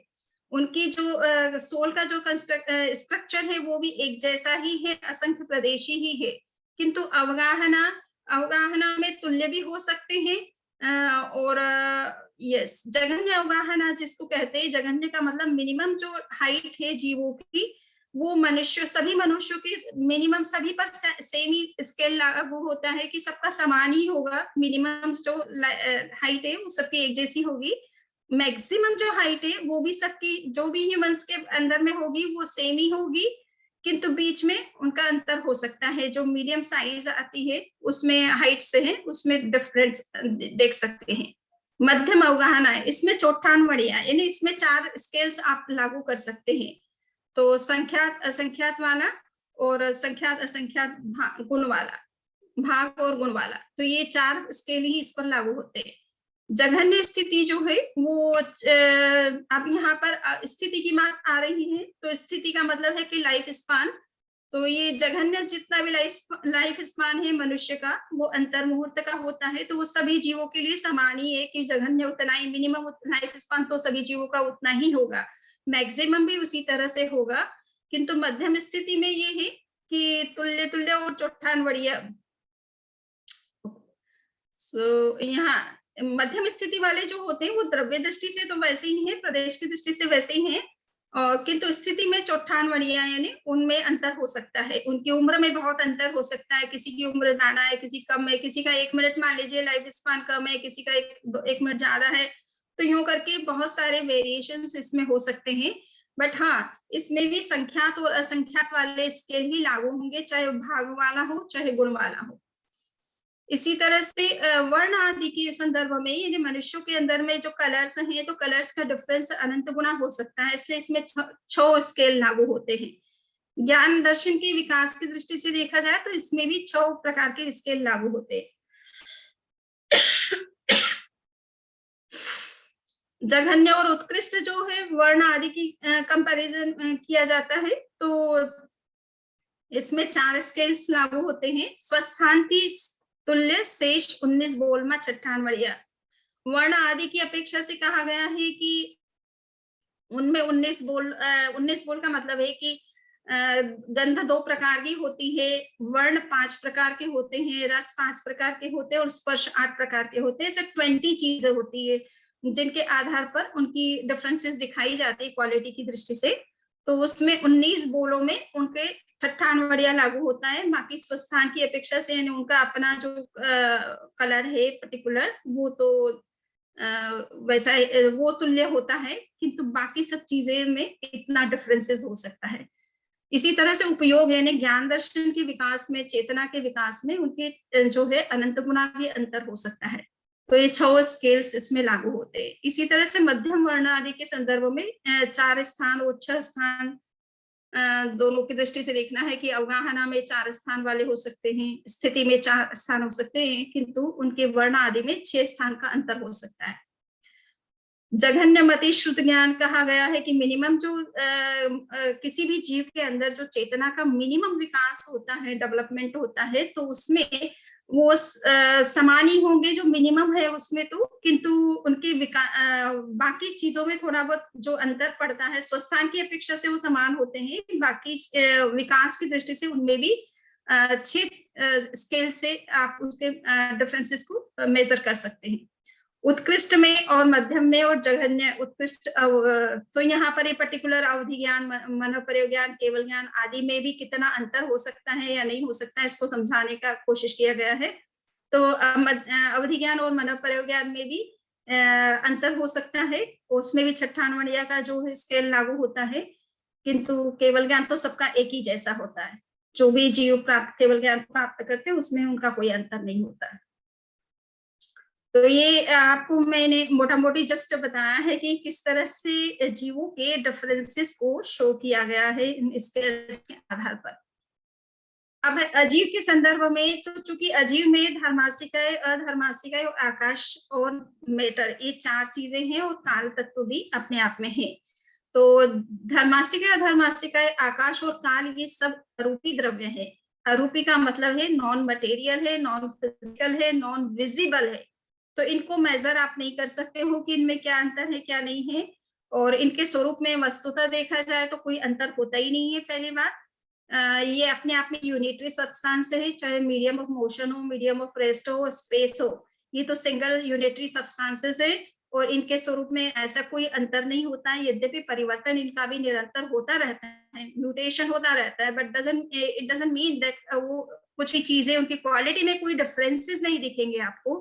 उनकी जो सोल का जो स्ट्रक्चर है वो भी एक जैसा ही है, असंख्य प्रदेशी ही है, किंतु अवगाहना में तुल्य भी हो सकते हैं। और यस, जघन्य अवगाहना जिसको कहते हैं, जघन्य का मतलब मिनिमम जो हाइट है जीवों की, वो सभी मनुष्यों की मिनिमम सभी पर सेम ही स्केल लागू होता है कि सबका समान ही होगा। मिनिमम जो हाइट है वो सबकी एक जैसी होगी। मैक्सिमम जो हाइट है वो भी सबकी, जो भी ह्यूमंस के अंदर में होगी वो सेम ही होगी, किंतु बीच में उनका अंतर हो सकता है। जो मीडियम साइज आती है उसमें हाइट से है, उसमें डिफरेंस देख सकते हैं। मध्यम अवगाहना है, इसमें चौठान मणिया, यानी इसमें 4 स्केल्स आप लागू कर सकते हैं। तो संख्यात असंख्यात वाला और संख्यात असंख्यात गुण वाला, भाग और गुण वाला, तो ये 4 स्केल ही इस पर लागू होते हैं। जघन्य स्थिति जो है वो अब यहाँ पर स्थिति की बात आ रही है, तो स्थिति का मतलब है कि लाइफ स्पान। तो ये जघन्य जितना भी लाइफ स्पान है मनुष्य का, वो अंतर मुहूर्त का होता है, तो वो सभी जीवों के लिए समान ही है कि जघन्य उतना ही, मिनिमम लाइफ स्पान तो सभी जीवों का उतना ही होगा, मैक्सिमम भी उसी तरह से होगा। किंतु मध्यम स्थिति में ये है कि तुल्य और चौठान बढ़िया। सो यहाँ मध्यम स्थिति वाले जो होते हैं वो द्रव्य दृष्टि से तो वैसे ही है, प्रदेश की दृष्टि से वैसे ही है, और किंतु स्थिति में चौठान वड़िया, यानी उनमें अंतर हो सकता है। उनकी उम्र में बहुत अंतर हो सकता है, किसी की उम्र ज्यादा है, किसी कम है, किसी का 1 मिनट मान लीजिए लाइफ स्पान कम है, किसी का 1 मिनट ज्यादा है। तो यूं करके बहुत सारे वेरिएशन इसमें हो सकते हैं। बट हाँ, इसमें भी संख्यात और असंख्यात वाले स्केल ही लागू होंगे, चाहे भाग वाला हो चाहे गुण वाला हो। इसी तरह से वर्ण आदि के संदर्भ में, यानी मनुष्यों के अंदर में जो कलर्स हैं, तो कलर्स का डिफरेंस अनंत गुना हो सकता है, इसलिए इसमें 6 स्केल लागू होते हैं। ज्ञान दर्शन के विकास की दृष्टि से देखा जाए तो इसमें भी 6 प्रकार के स्केल लागू होते हैं। जघन्य और उत्कृष्ट जो है वर्ण आदि की कंपैरिजन किया जाता है, तो इसमें 4 स्केल्स लागू होते हैं। स्वस्थांति तुल्य शेष 19 बोल में छठान बढ़िया। वर्ण आदि की अपेक्षा से कहा गया है कि उनमें 19 बोल का मतलब है कि गंध 2 प्रकार की होती है, वर्ण 5 प्रकार के होते हैं, रस 5 प्रकार के होते हैं और स्पर्श 8 प्रकार के होते हैं। ऐसे 20 चीजें होती है जिनके आधार पर उनकी डिफरेंसेस दिखाई जाती है क्वालिटी की दृष्टि से। तो उसमें 19 बोलों में उनके छठान बढ़िया लागू होता है। बाकी स्वस्थान की अपेक्षा से, यानी उनका अपना जो कलर है पर्टिकुलर, वो तो वैसा वो तुल्य होता है, किंतु बाकी सब चीजें में इतना डिफरेंसेस हो सकता है। इसी तरह से उपयोग, यानी ज्ञान दर्शन के विकास में, चेतना के विकास में उनके जो है अनंत गुना भी अंतर हो सकता है। तो ये 6 स्केल्स इसमें लागू होते हैं। इसी तरह से मध्यम वर्ण आदि के संदर्भ में 4 स्थान और 6 स्थान दोनों की दृष्टि से देखना है कि अवगाहना में 4 स्थान वाले हो सकते हैं, स्थिति में 4 स्थान हो सकते हैं, किंतु उनके वर्ण आदि में 6 स्थान का अंतर हो सकता है। जघन्य मति शुद्ध ज्ञान कहा गया है कि मिनिमम जो किसी भी जीव के अंदर जो चेतना का मिनिमम विकास होता है, डेवलपमेंट होता है, तो उसमें वो समान ही होंगे जो मिनिमम है उसमें, तो किंतु उनके बाकी चीजों में थोड़ा बहुत जो अंतर पड़ता है, स्वस्थान की अपेक्षा से वो समान होते हैं, बाकी विकास की दृष्टि से उनमें भी 6 स्केल से आप उसके डिफरेंसेस को मेजर कर सकते हैं। उत्कृष्ट में और मध्यम में और जघन्य उत्कृष्ट, तो यहाँ पर ये पर्टिकुलर अवधि ज्ञान, मनोप्रयोग ज्ञान, केवल ज्ञान आदि में भी कितना अंतर हो सकता है या नहीं हो सकता है, इसको समझाने का कोशिश किया गया है। तो अवधि ज्ञान और मनोप्रयोग ज्ञान में भी अंतर हो सकता है, उसमें भी छठान वणिया का जो है स्केल लागू होता है, किंतु केवल ज्ञान तो सबका एक ही जैसा होता है। जो भी जीव केवल ज्ञान प्राप्त करते हैं उसमें उनका कोई अंतर नहीं होता है। तो ये आपको मैंने मोटा मोटी जस्ट बताया है कि किस तरह से जीवों के डिफरेंसेस को शो किया गया है इसके आधार पर। अब अजीव के संदर्भ में, तो चूंकि अजीव में धर्मास्तिकाय, अधर्मास्तिकाय और आकाश और मैटर, ये 4 चीजें हैं और काल तत्व भी अपने आप में है। तो धर्मास्तिकाय, अधर्मास्तिकाय, आकाश और काल ये सब अरूपी द्रव्य है। अरूपी का मतलब है नॉन मटेरियल है, नॉन फिजिकल है, नॉन विजिबल है। तो इनको मेजर आप नहीं कर सकते हो कि इनमें क्या अंतर है क्या नहीं है। और इनके स्वरूप में वस्तुतः देखा जाए तो कोई अंतर होता ही नहीं है। पहली बात, ये अपने आप में यूनिटरी सब्सटेंस है, चाहे मीडियम ऑफ मोशन हो, मीडियम ऑफ रेस्ट हो, स्पेस हो, ये तो सिंगल यूनिटरी सब्सटेंसेस है और इनके स्वरूप में ऐसा कोई अंतर नहीं होता है। यद्यपि परिवर्तन इनका भी निरंतर होता रहता है, म्यूटेशन होता रहता है, but it doesn't mean that वो कुछ भी चीजें उनकी क्वालिटी में कोई डिफरेंसेस नहीं दिखेंगे आपको।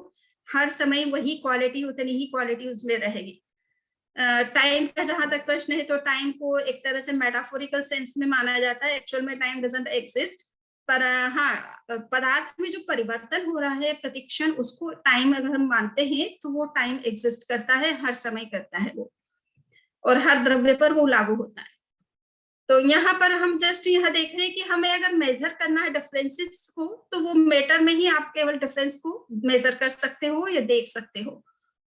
हर समय वही क्वालिटी, उतनी ही क्वालिटी उसमें रहेगी। टाइम का जहां तक प्रश्न है तो टाइम को एक तरह से मेटाफोरिकल सेंस में माना जाता है। एक्चुअल में टाइम डजंट एग्जिस्ट, पर हाँ, पदार्थ में जो परिवर्तन हो रहा है प्रतिक्षण, उसको टाइम अगर हम मानते हैं तो वो टाइम एग्जिस्ट करता है, हर समय करता है वो, और हर द्रव्य पर वो लागू होता है। तो यहाँ पर हम जस्ट यहाँ देख रहे हैं कि हमें अगर मेजर करना है डिफरेंसेस को, तो वो मैटर में ही आप केवल डिफरेंस को मेजर कर सकते हो या देख सकते हो।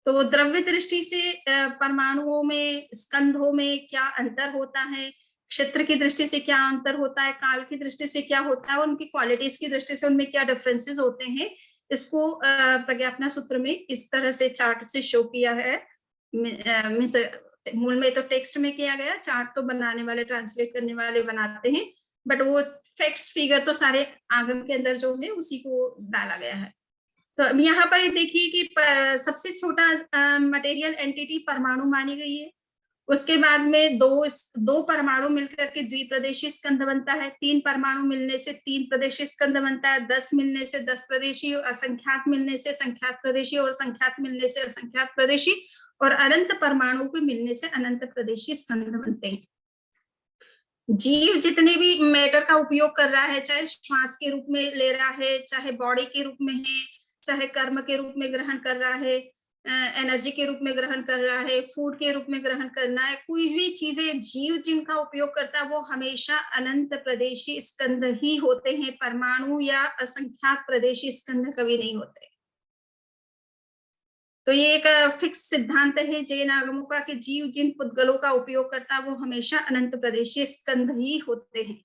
तो द्रव्य दृष्टि से परमाणुओं में, स्कंधों में क्या अंतर होता है, क्षेत्र की दृष्टि से क्या अंतर होता है, काल की दृष्टि से क्या होता है, उनकी क्वालिटीज की दृष्टि से उनमें क्या डिफरेंसेस होते हैं, इसको प्रज्ञापना सूत्र में इस तरह से चार्ट से शो किया है। मूल में तो टेक्स्ट में किया गया, चार्ट तो बनाने वाले, ट्रांसलेट करने वाले बनाते हैं, बट वो फैक्ट्स फिगर तो सारे आगम के अंदर जो है उसी को डाला गया है। तो अब यहाँ पर देखिए कि सबसे छोटा मटेरियल एंटिटी परमाणु मानी गई है। उसके बाद में दो परमाणु मिलकर के द्विप्रदेशीय स्कंध बनता है, 3 परमाणु मिलने से 3 प्रदेशीय स्कंध बनता है, 10 मिलने से 10 प्रदेशीय, असंख्यात मिलने से संख्यात प्रदेशीय, और संख्यात मिलने से असंख्यात प्रदेशीय, और अनंत परमाणु के मिलने से अनंत प्रदेशीय स्कंध बनते हैं। जीव जितने भी मैटर का उपयोग कर रहा है, चाहे श्वास के रूप में ले रहा है, चाहे बॉडी के रूप में है, चाहे कर्म के रूप में ग्रहण कर रहा है, एनर्जी के रूप में ग्रहण कर रहा है, फूड के रूप में ग्रहण करना है, कोई भी चीजें जीव जिनका उपयोग करता है वो हमेशा अनंत प्रदेशी स्कंध ही होते हैं। परमाणु या असंख्यात प्रदेशी स्कंध कभी नहीं होते। तो ये एक फिक्स सिद्धांत है जैन आगमों का कि जीव जिन पुद्गलों का उपयोग करता है वो हमेशा अनंत प्रदेशीय स्कंध ही होते हैं।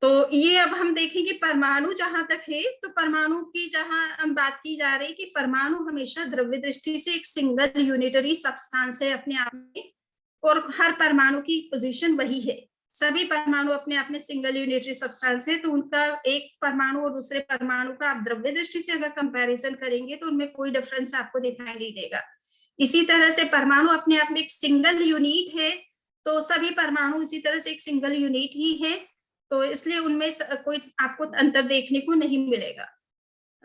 तो ये अब हम देखेंगे परमाणु जहां तक है, तो परमाणु की जहां बात की जा रही है कि परमाणु हमेशा द्रव्य दृष्टि से एक सिंगल यूनिटरी सब्सटेंस है अपने आप में, और हर परमाणु की पोजीशन वही है। सभी परमाणु अपने आप में सिंगल यूनिटरी सब्सटेंस है, तो उनका एक परमाणु और दूसरे परमाणु का आप द्रव्य दृष्टि से अगर कंपैरिजन करेंगे तो उनमें कोई डिफरेंस आपको दिखाई नहीं देगा। इसी तरह से परमाणु अपने आप में एक सिंगल यूनिट है, तो सभी परमाणु इसी तरह से एक सिंगल यूनिट ही है, तो इसलिए उनमें कोई आपको अंतर देखने को नहीं मिलेगा।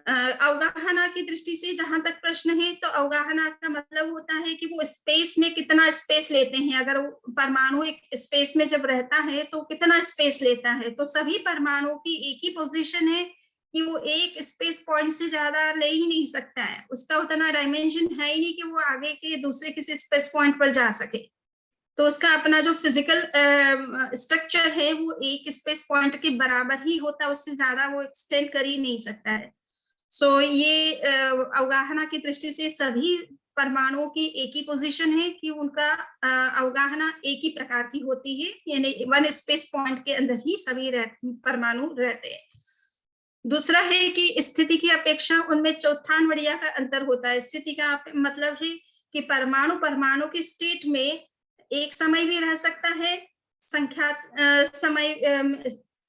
अवगाहना की दृष्टि से जहां तक प्रश्न है, तो अवगाहना का मतलब होता है कि वो स्पेस में कितना स्पेस लेते हैं। अगर परमाणु एक स्पेस में जब रहता है तो कितना स्पेस लेता है, तो सभी परमाणुओं की एक ही पोजीशन है कि वो एक स्पेस पॉइंट से ज्यादा ले ही नहीं सकता है, उसका उतना डायमेंशन है ही नहीं कि वो आगे के दूसरे किसी स्पेस पॉइंट पर जा सके। तो उसका अपना जो फिजिकल स्ट्रक्चर है वो एक स्पेस पॉइंट के बराबर ही होता है, उससे ज्यादा वो एक्सटेंड कर ही नहीं सकता है। सो ये अवगाहना की दृष्टि से सभी परमाणुओं की एक ही पोजीशन है कि उनका अवगाहना एक ही प्रकार की होती है, यानी वन स्पेस पॉइंट के अंदर ही सभी परमाणु रहते हैं। दूसरा है कि स्थिति की अपेक्षा उनमें चौथानवड़िया का अंतर होता है। स्थिति का मतलब है कि परमाणु की स्टेट में एक समय भी रह सकता है, संख्यात समय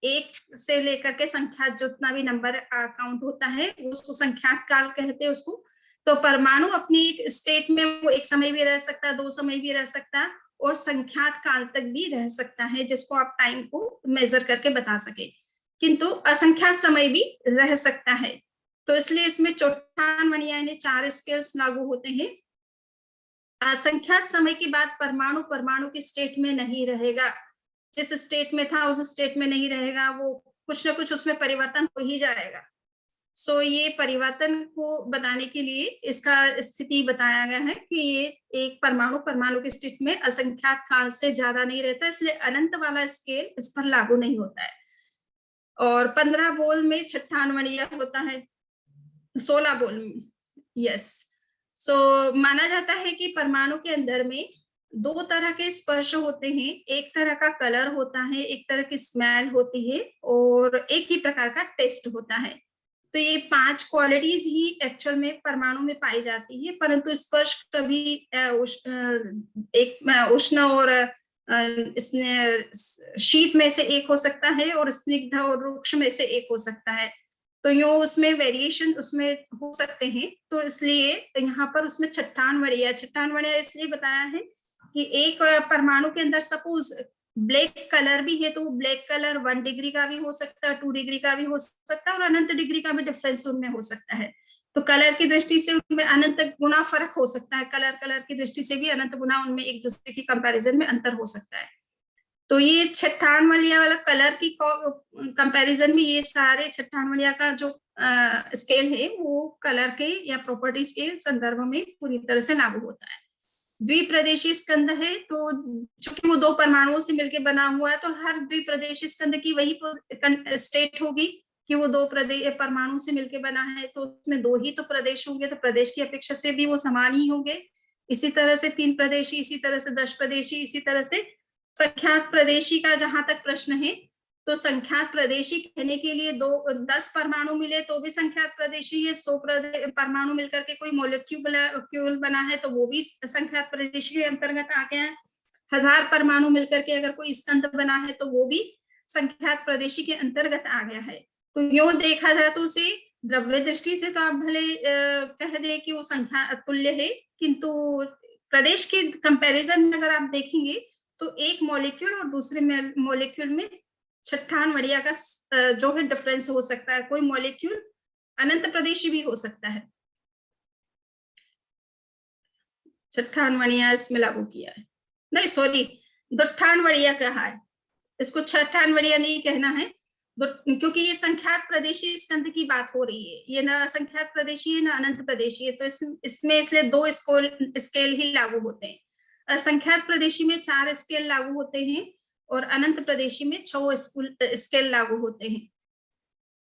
एक से लेकर के संख्यात जितना भी नंबर काउंट होता है उसको संख्यात काल कहते हैं उसको। तो परमाणु अपनी एक स्टेट में वो एक समय भी रह सकता है, 2 समय भी रह सकता है, और संख्यात काल तक भी रह सकता है, जिसको आप टाइम को मेजर करके बता सके, किंतु असंख्यात समय भी रह सकता है। तो इसलिए इसमें चौथानवणिया यानी 4 स्केल्स लागू होते हैं। असंख्यात समय के बाद परमाणु की स्टेट में नहीं रहेगा, जिस स्टेट में था उस स्टेट में नहीं रहेगा, वो कुछ ना कुछ उसमें परिवर्तन हो ही जाएगा। सो ये परिवर्तन को बताने के लिए इसका स्थिति बताया गया है कि ये एक परमाणु की स्टेट में असंख्यात काल से ज्यादा नहीं रहता, इसलिए अनंत वाला स्केल इस पर लागू नहीं होता है। और 15 बोल में छठानवणिया होता है, 16 बोल में, यस। सो माना जाता है कि परमाणु के अंदर में 2 तरह के स्पर्श होते हैं, एक तरह का कलर होता है, एक तरह की स्मेल होती है, और एक ही प्रकार का टेस्ट होता है। तो ये 5 क्वालिटीज ही एक्चुअल में परमाणु में पाई जाती है, परंतु स्पर्श कभी एक उष्ण और शीत में से एक हो सकता है और स्निग्ध और रुक्ष में से एक हो सकता है। तो यूं उसमें वेरिएशन उसमें हो सकते हैं, तो इसलिए यहाँ पर उसमें छठान वड़िया इसलिए बताया है कि एक परमाणु के अंदर सपोज ब्लैक कलर भी है, तो वो ब्लैक कलर 1 डिग्री का भी हो सकता है, 2 डिग्री का भी हो सकता है और अनंत डिग्री का भी डिफरेंस उनमें हो सकता है। तो कलर की दृष्टि से उनमें अनंत गुना फर्क हो सकता है, कलर की दृष्टि से भी अनंत गुना उनमें एक दूसरे की कंपैरिजन में अंतर हो सकता है। तो ये छठानवलिया वाला कलर की कंपैरिजन में ये सारे छठानवलिया का जो स्केल है वो कलर के या प्रॉपर्टीज के संदर्भ में पूरी तरह से लागू होता है। द्विप्रदेशी स्कंद है, तो चूंकि वो 2 परमाणुओं से मिलकर बना हुआ है, तो हर द्विप्रदेशी स्कंद की वही स्टेट होगी कि वो 2 परमाणु से मिलकर बना है, तो उसमें 2 ही तो प्रदेश होंगे, तो प्रदेश की अपेक्षा से भी वो समान ही होंगे। इसी तरह से 3 प्रदेशी, इसी तरह से 10 प्रदेशी, इसी तरह से संख्यात प्रदेशी का जहां तक प्रश्न है, तो संख्यात प्रदेशी कहने के लिए 10 परमाणु मिले तो भी संख्यात प्रदेशी है, 100 परमाणु मिलकर के कोई मॉलिक्यूल बना है तो वो भी संख्यात प्रदेशी के अंतर्गत आ गया है। 1000 परमाणु मिलकर के अगर कोई स्कंद बना है तो वो भी संख्यात प्रदेशी के अंतर्गत आ गया है। तो यूं देखा जाए तो उसे द्रव्य दृष्टि से तो आप भले कह दे कि वो संख्या तुल्य है, किंतु प्रदेश के कंपैरिजन में अगर आप देखेंगे तो एक मॉलिक्यूल और दूसरे मॉलिक्यूल में छठानवड़िया का जो है डिफरेंस हो सकता है। कोई मॉलिक्यूल अनंत प्रदेशी भी हो सकता है। छठानवड़िया इसमें लागू किया है, नहीं सॉरी दुट्ठानवड़िया कहा है, इसको छठानवड़िया नहीं कहना है, क्योंकि ये संख्यात प्रदेशी स्कंद की बात हो रही है, ये ना संख्यात प्रदेशी है ना अनंत प्रदेशी है, तो इसमें इसलिए 2 स्केल ही लागू होते हैं। असंख्यात प्रदेशी में 4 स्केल लागू होते हैं और अनंत प्रदेशी में 6 स्केल लागू होते हैं।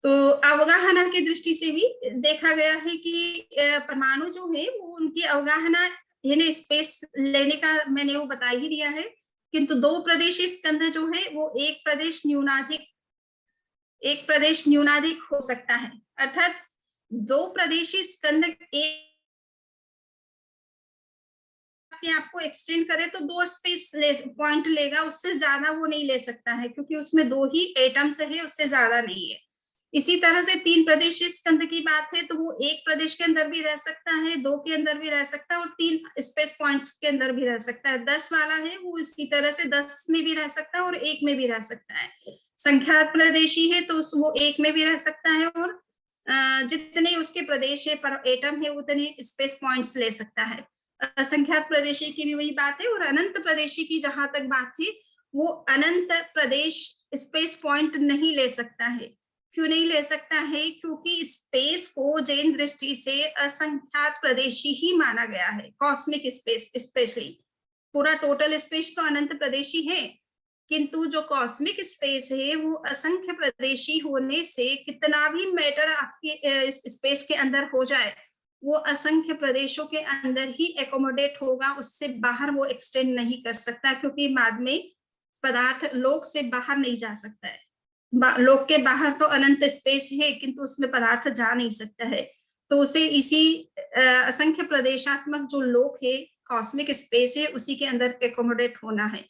तो अवगाहना की दृष्टि से भी देखा गया है कि परमाणु जो है वो उनकी अवगाहना यानी स्पेस लेने का मैंने वो बता ही दिया है, किंतु 2 प्रदेशी स्कंद जो है वो एक प्रदेश न्यूनाधिक हो सकता है, अर्थात 2 प्रदेशी स्कंद एक आपको एक्सटेंड करे तो 2 स्पेस पॉइंट लेगा, उससे ज्यादा वो नहीं ले सकता है, क्योंकि उसमें 2 ही एटम्स है, उससे ज्यादा नहीं है। इसी तरह से 3 प्रदेशी स्कंद की बात है तो वो एक प्रदेश के अंदर भी रह सकता है, 2 के अंदर भी रह सकता है और 3 स्पेस पॉइंट्स के अंदर भी रह सकता है। 10 वाला है वो इसी तरह से 10 में भी रह सकता है और 1 में भी रह सकता है। संख्यात प्रदेशी है तो वो 1 में भी रह सकता है और जितने उसके प्रदेश है पर एटम है उतने स्पेस पॉइंट्स ले सकता है। असंख्यात प्रदेशी की भी वही बात है। और अनंत प्रदेशी की जहां तक बात थी, वो अनंत प्रदेश स्पेस पॉइंट नहीं ले सकता है। क्यों नहीं ले सकता है? क्योंकि स्पेस को जैन दृष्टि से असंख्यात प्रदेशी ही माना गया है। कॉस्मिक स्पेस स्पेशली, पूरा टोटल स्पेस तो अनंत प्रदेशी है, किंतु जो कॉस्मिक स्पेस है वो असंख्य प्रदेशी होने से कितना भी मैटर आपके स्पेस के अंदर हो जाए, वो असंख्य प्रदेशों के अंदर ही एकोमोडेट होगा, उससे बाहर वो एक्सटेंड नहीं कर सकता, क्योंकि बाद में पदार्थ लोक से बाहर नहीं जा सकता है। लोक के बाहर तो अनंत स्पेस है, किंतु उसमें पदार्थ जा नहीं सकता है। तो उसे इसी असंख्य प्रदेशात्मक जो लोक है, कॉस्मिक स्पेस है, उसी के अंदर एकोमोडेट होना है।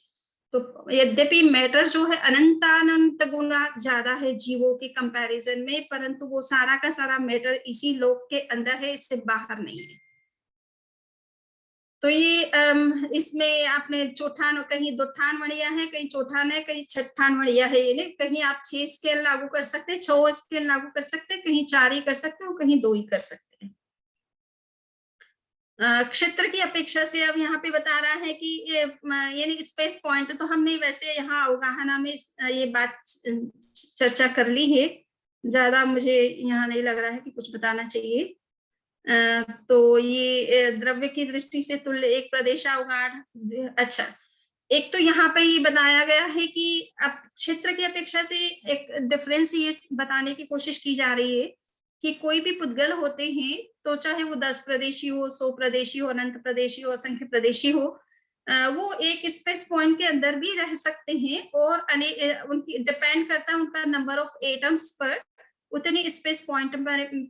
तो यद्यपि मैटर जो है अनंत गुना ज्यादा है जीवों के कंपैरिजन में, परंतु वो सारा का सारा मैटर इसी लोक के अंदर है, इससे बाहर नहीं है। तो ये इसमें आपने चौठान, कहीं दुठान वड़िया है, कहीं चौठान है, कहीं छठान वड़िया है, यानी कहीं आप 6 स्केल लागू कर सकते हैं, 6 स्केल लागू कर सकते हैं, कहीं 4 ही कर सकते हो, कहीं 2 ही कर सकते हैं। क्षेत्र की अपेक्षा से अब यहाँ पे बता रहा है कि यानी स्पेस पॉइंट तो हमने वैसे यहाँ अवगाहना में ये बात चर्चा कर ली है, ज्यादा मुझे यहाँ नहीं लग रहा है कि कुछ बताना चाहिए। तो ये द्रव्य की दृष्टि से तुल्य एक प्रदेशावगाढ़। अच्छा, एक तो यहाँ पे ये बताया गया है कि अब क्षेत्र की अपेक्षा से एक डिफरेंस ये बताने की कोशिश की जा रही है कि कोई भी पुद्गल होते हैं, तो चाहे वो 10 प्रदेशी हो, 100 प्रदेशी हो, अनंत प्रदेशी हो, असंख्य प्रदेशी हो, वो एक स्पेस पॉइंट के अंदर भी रह सकते हैं और उनकी डिपेंड करता है उनका नंबर ऑफ एटम्स पर, उतनी स्पेस पॉइंट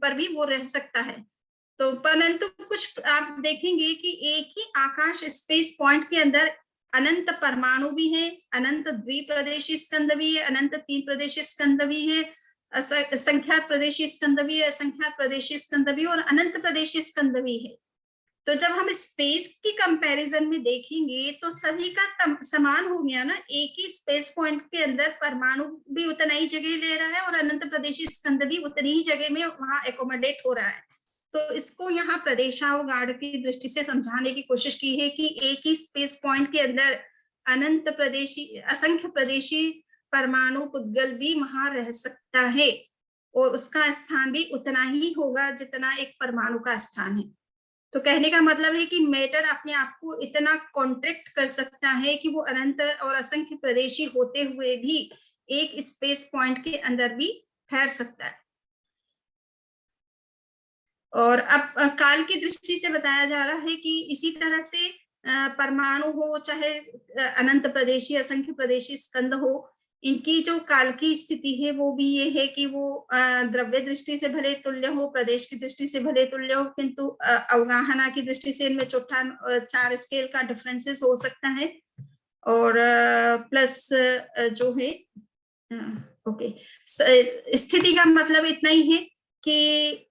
पर भी वो रह सकता है। तो परंतु कुछ आप देखेंगे कि एक ही आकाश स्पेस पॉइंट के अंदर अनंत परमाणु भी है, अनंत द्विप्रदेशी स्कंद भी है, अनंत तीन प्रदेशी स्कंद भी है, असंख्यात प्रदेशी स्कंद भी है, असंख्यात प्रदेशी स्कंद भी और अनंत प्रदेशी स्कंद भी है। तो जब हम स्पेस की कंपैरिजन में देखेंगे तो सभी का समान हो गया ना, एक ही स्पेस पॉइंट के अंदर परमाणु भी उतना ही जगह ले रहा है और अनंत प्रदेशी स्कंद भी उतनी ही जगह में वहां एकोमोडेट हो रहा है। तो इसको यहाँ प्रदेशावगाढ़ की दृष्टि से समझाने की कोशिश की है कि एक ही स्पेस पॉइंट के अंदर अनंत प्रदेशी असंख्य प्रदेशी परमाणु पुद्गल भी वहां रह सकता है और उसका स्थान भी उतना ही होगा जितना एक परमाणु का स्थान है। तो कहने का मतलब है कि मैटर अपने आप को इतना कॉन्ट्रैक्ट कर सकता है कि वो अनंत और असंख्य प्रदेशी होते हुए भी एक स्पेस पॉइंट के अंदर भी ठहर सकता है। और अब काल की दृष्टि से बताया जा रहा है कि इसी तरह से परमाणु हो चाहे अनंत प्रदेशी असंख्य प्रदेशी स्कंद हो, इनकी जो काल की स्थिति है वो भी ये है कि वो द्रव्य दृष्टि से भले तुल्य हो, प्रदेश की दृष्टि से भले तुल्य हो, किंतु अवगाहना की दृष्टि से इनमें चौथा 4 स्केल का डिफरेंसेस हो सकता है। और प्लस जो है ओके, स्थिति का मतलब इतना ही है कि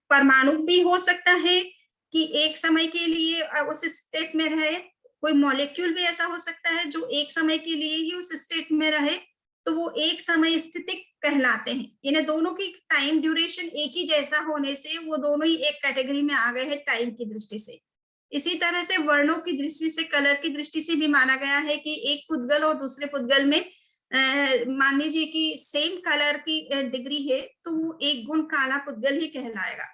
परमाणु भी हो सकता है कि एक समय के लिए उस स्टेट में रहे, कोई मॉलिक्यूल भी ऐसा हो सकता है जो एक समय के लिए ही उस स्टेट में रहे, तो वो एक समय स्थितिक कहलाते हैं। इन्हें दोनों की टाइम ड्यूरेशन एक ही जैसा होने से वो दोनों ही एक कैटेगरी में आ गए हैं टाइम की दृष्टि से। इसी तरह से वर्णों की दृष्टि से, कलर की दृष्टि से भी माना गया है कि एक पुद्गल और दूसरे पुद्गल में मान लीजिए कि सेम कलर की डिग्री है तो वो एक गुण काला पुद्गल ही कहलाएगा,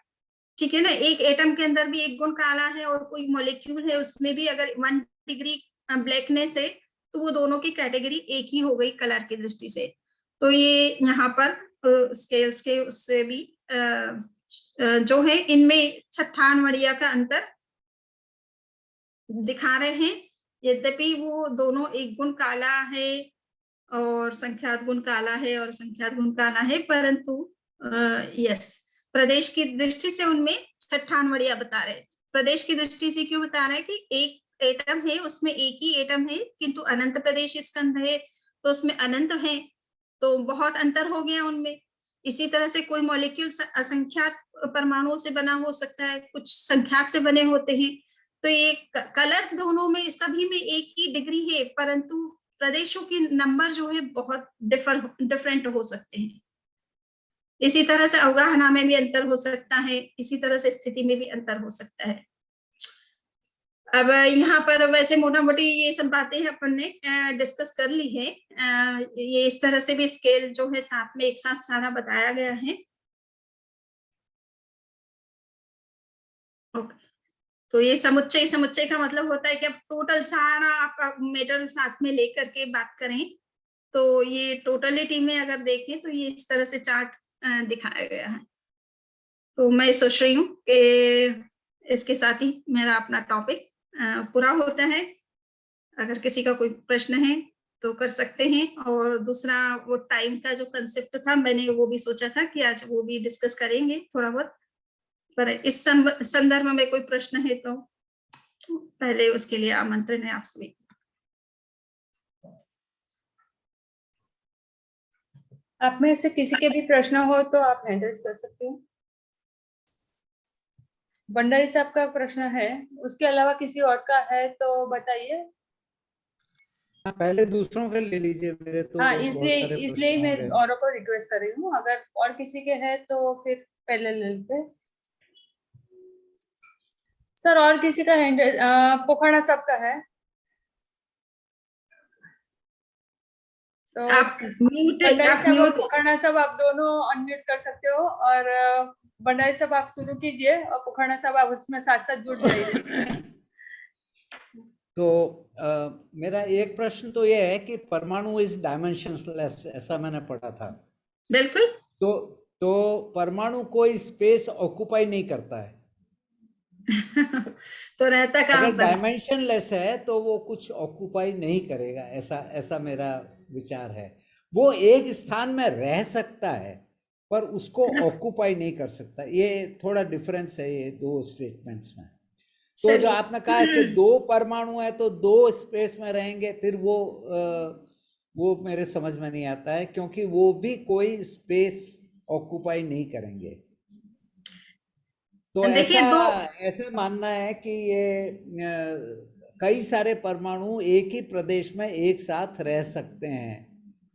ठीक है ना। एक एटम के अंदर भी एक गुण काला है और कोई मॉलिक्यूल है उसमें भी अगर 1 डिग्री ब्लैकनेस है तो वो दोनों की कैटेगरी एक ही हो गई कलर की दृष्टि से। तो ये यहाँ पर स्केल्स के उससे भी जो है इनमें छठानवड़िया का अंतर दिखा रहे हैं। यद्यपि वो दोनों एक गुण काला है और संख्यात गुण काला है और संख्यात गुण काला है, परंतु यस प्रदेश की दृष्टि से उनमें छठानवड़िया बता रहे। प्रदेश की दृष्टि से क्यों बता रहे हैं कि एक एटम है उसमें एक ही एटम है किंतु अनंत प्रदेश स्कंध है तो उसमें अनंत है, तो बहुत अंतर हो गया उनमें। इसी तरह से कोई मॉलिक्यूल असंख्यात परमाणुओं से बना हो सकता है, कुछ संख्यात से बने होते हैं। तो ये कलर दोनों में सभी में एक ही डिग्री है, परंतु प्रदेशों की नंबर जो है बहुत डिफरेंट हो सकते हैं। इसी तरह से अवगाहना में भी अंतर हो सकता है, इसी तरह से स्थिति में भी अंतर हो सकता है। अब यहाँ पर वैसे मोटा मोटी ये सब बातें अपन ने डिस्कस कर ली है। ये इस तरह से भी स्केल जो है साथ में एक साथ सारा बताया गया है। ओके, तो ये समुच्चय का मतलब होता है कि अब टोटल सारा आपका मैटर साथ में लेकर के बात करें तो ये टोटलिटी में अगर देखें तो ये इस तरह से चार्ट दिखाया गया है। तो मैं सोच रही हूँ कि इसके साथ ही मेरा अपना टॉपिक पूरा होता है। अगर किसी का कोई प्रश्न है तो कर सकते हैं। और दूसरा वो टाइम का जो कंसेप्ट था मैंने वो भी सोचा था कि आज वो भी डिस्कस करेंगे थोड़ा बहुत, पर इस संदर्भ में कोई प्रश्न है तो पहले उसके लिए आमंत्रण है आप सभी। आप में से किसी के भी प्रश्न हो तो आप हैंड रेज कर सकते हो। भंडारी साहब का प्रश्न है, उसके अलावा किसी और का है तो बताइए। पहले दूसरों के ले लीजिए, मेरे तो हाँ, बहुत सारे इसलिए प्रश्न मैं होंगे। औरों को रिक्वेस्ट कर रही हूँ, अगर और किसी के है तो फिर पहले ले लेते। सर और किसी का हैंड, पोखरणा साहब का है तो आप म्यूट भंडारी साहब और पोखरणा साहब आप दोनों अनम्यूट कर सकते हो, और भंडारी साहब आप शुरू कीजिए और पोखरणा साहब आप उसमें साथ साथ जुड़ जाइए। तो मेरा एक प्रश्न तो ये है कि परमाणु इज डायमेंशनलेस, ऐसा मैंने पढ़ा था। बिल्कुल। तो परमाणु कोई स्पेस ऑक्युपाई नहीं करता है। तो रहता कहाँ अगर पर? डायमेंशनलेस है तो वो कुछ ऑक्युपाई नहीं करेगा, ऐसा मेरा विचार है। वो एक स्थान में रह सकता है पर उसको ऑक्यूपाई नहीं कर सकता। ये थोड़ा डिफरेंस है ये दो स्टेटमेंट्स में। तो जो चलिए। आपने कहा कि दो परमाणु है तो दो स्पेस में रहेंगे, फिर वो मेरे समझ में नहीं आता है, क्योंकि वो भी कोई स्पेस ऑक्यूपाई नहीं करेंगे। तो देखिए, ऐसा मानना है कि ये कई सारे परमाणु एक ही प्रदेश में एक साथ रह सकते हैं,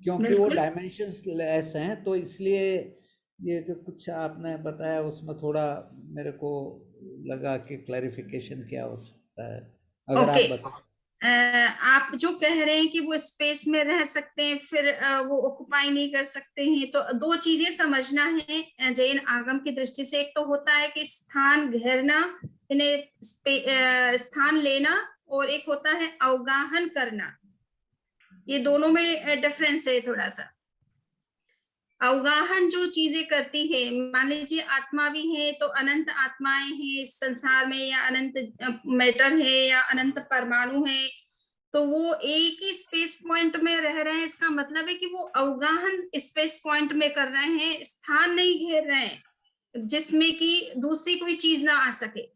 क्योंकि वो बिल्कुल। डायमेंशंस लेस हैं। तो इसलिए ये जो कुछ आपने बताया उसमें थोड़ा मेरे को लगा कि क्लैरिफिकेशन क्या हो सकता है, अगर आप ओके। बता। आप जो कह रहे हैं कि वो स्पेस में रह सकते हैं, फिर वो ऑक्युपाई नहीं कर सकते हैं, तो दो चीजें समझना है जैन आगम की दृष्टि से। एक तो होता है कि स्थान घेरना, इन्हें स्थान लेना, और एक होता है अवगाहन करना। ये दोनों में डिफरेंस है थोड़ा सा। अवगाहन जो चीजें करती है, मान लीजिए आत्मा भी है तो अनंत आत्माएं हैं इस संसार में, या अनंत मैटर है, या अनंत परमाणु है, तो वो एक ही स्पेस पॉइंट में रह रहे हैं। इसका मतलब है कि वो अवगाहन स्पेस पॉइंट में कर रहे हैं, स्थान नहीं घेर रहे हैं जिसमें कि दूसरी कोई चीज ना आ सके।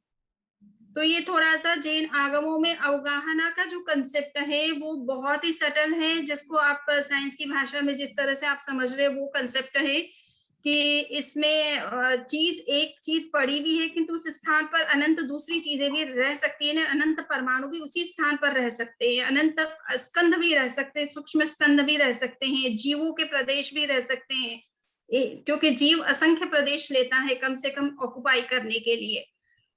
तो ये थोड़ा सा जैन आगमों में अवगाहना का जो कंसेप्ट है वो बहुत ही सटल है, जिसको आप साइंस की भाषा में जिस तरह से आप समझ रहे हैं वो कंसेप्ट है कि इसमें एक चीज पड़ी भी है, किंतु उस स्थान पर अनंत दूसरी चीजें भी रह सकती है ना, अनंत परमाणु भी उसी स्थान पर रह सकते हैं, अनंत स्कंध भी रह सकते हैं, सूक्ष्म स्कंध भी रह सकते हैं, जीवों के प्रदेश भी रह सकते हैं, क्योंकि जीव असंख्य प्रदेश लेता है कम से कम ऑक्युपाई करने के लिए।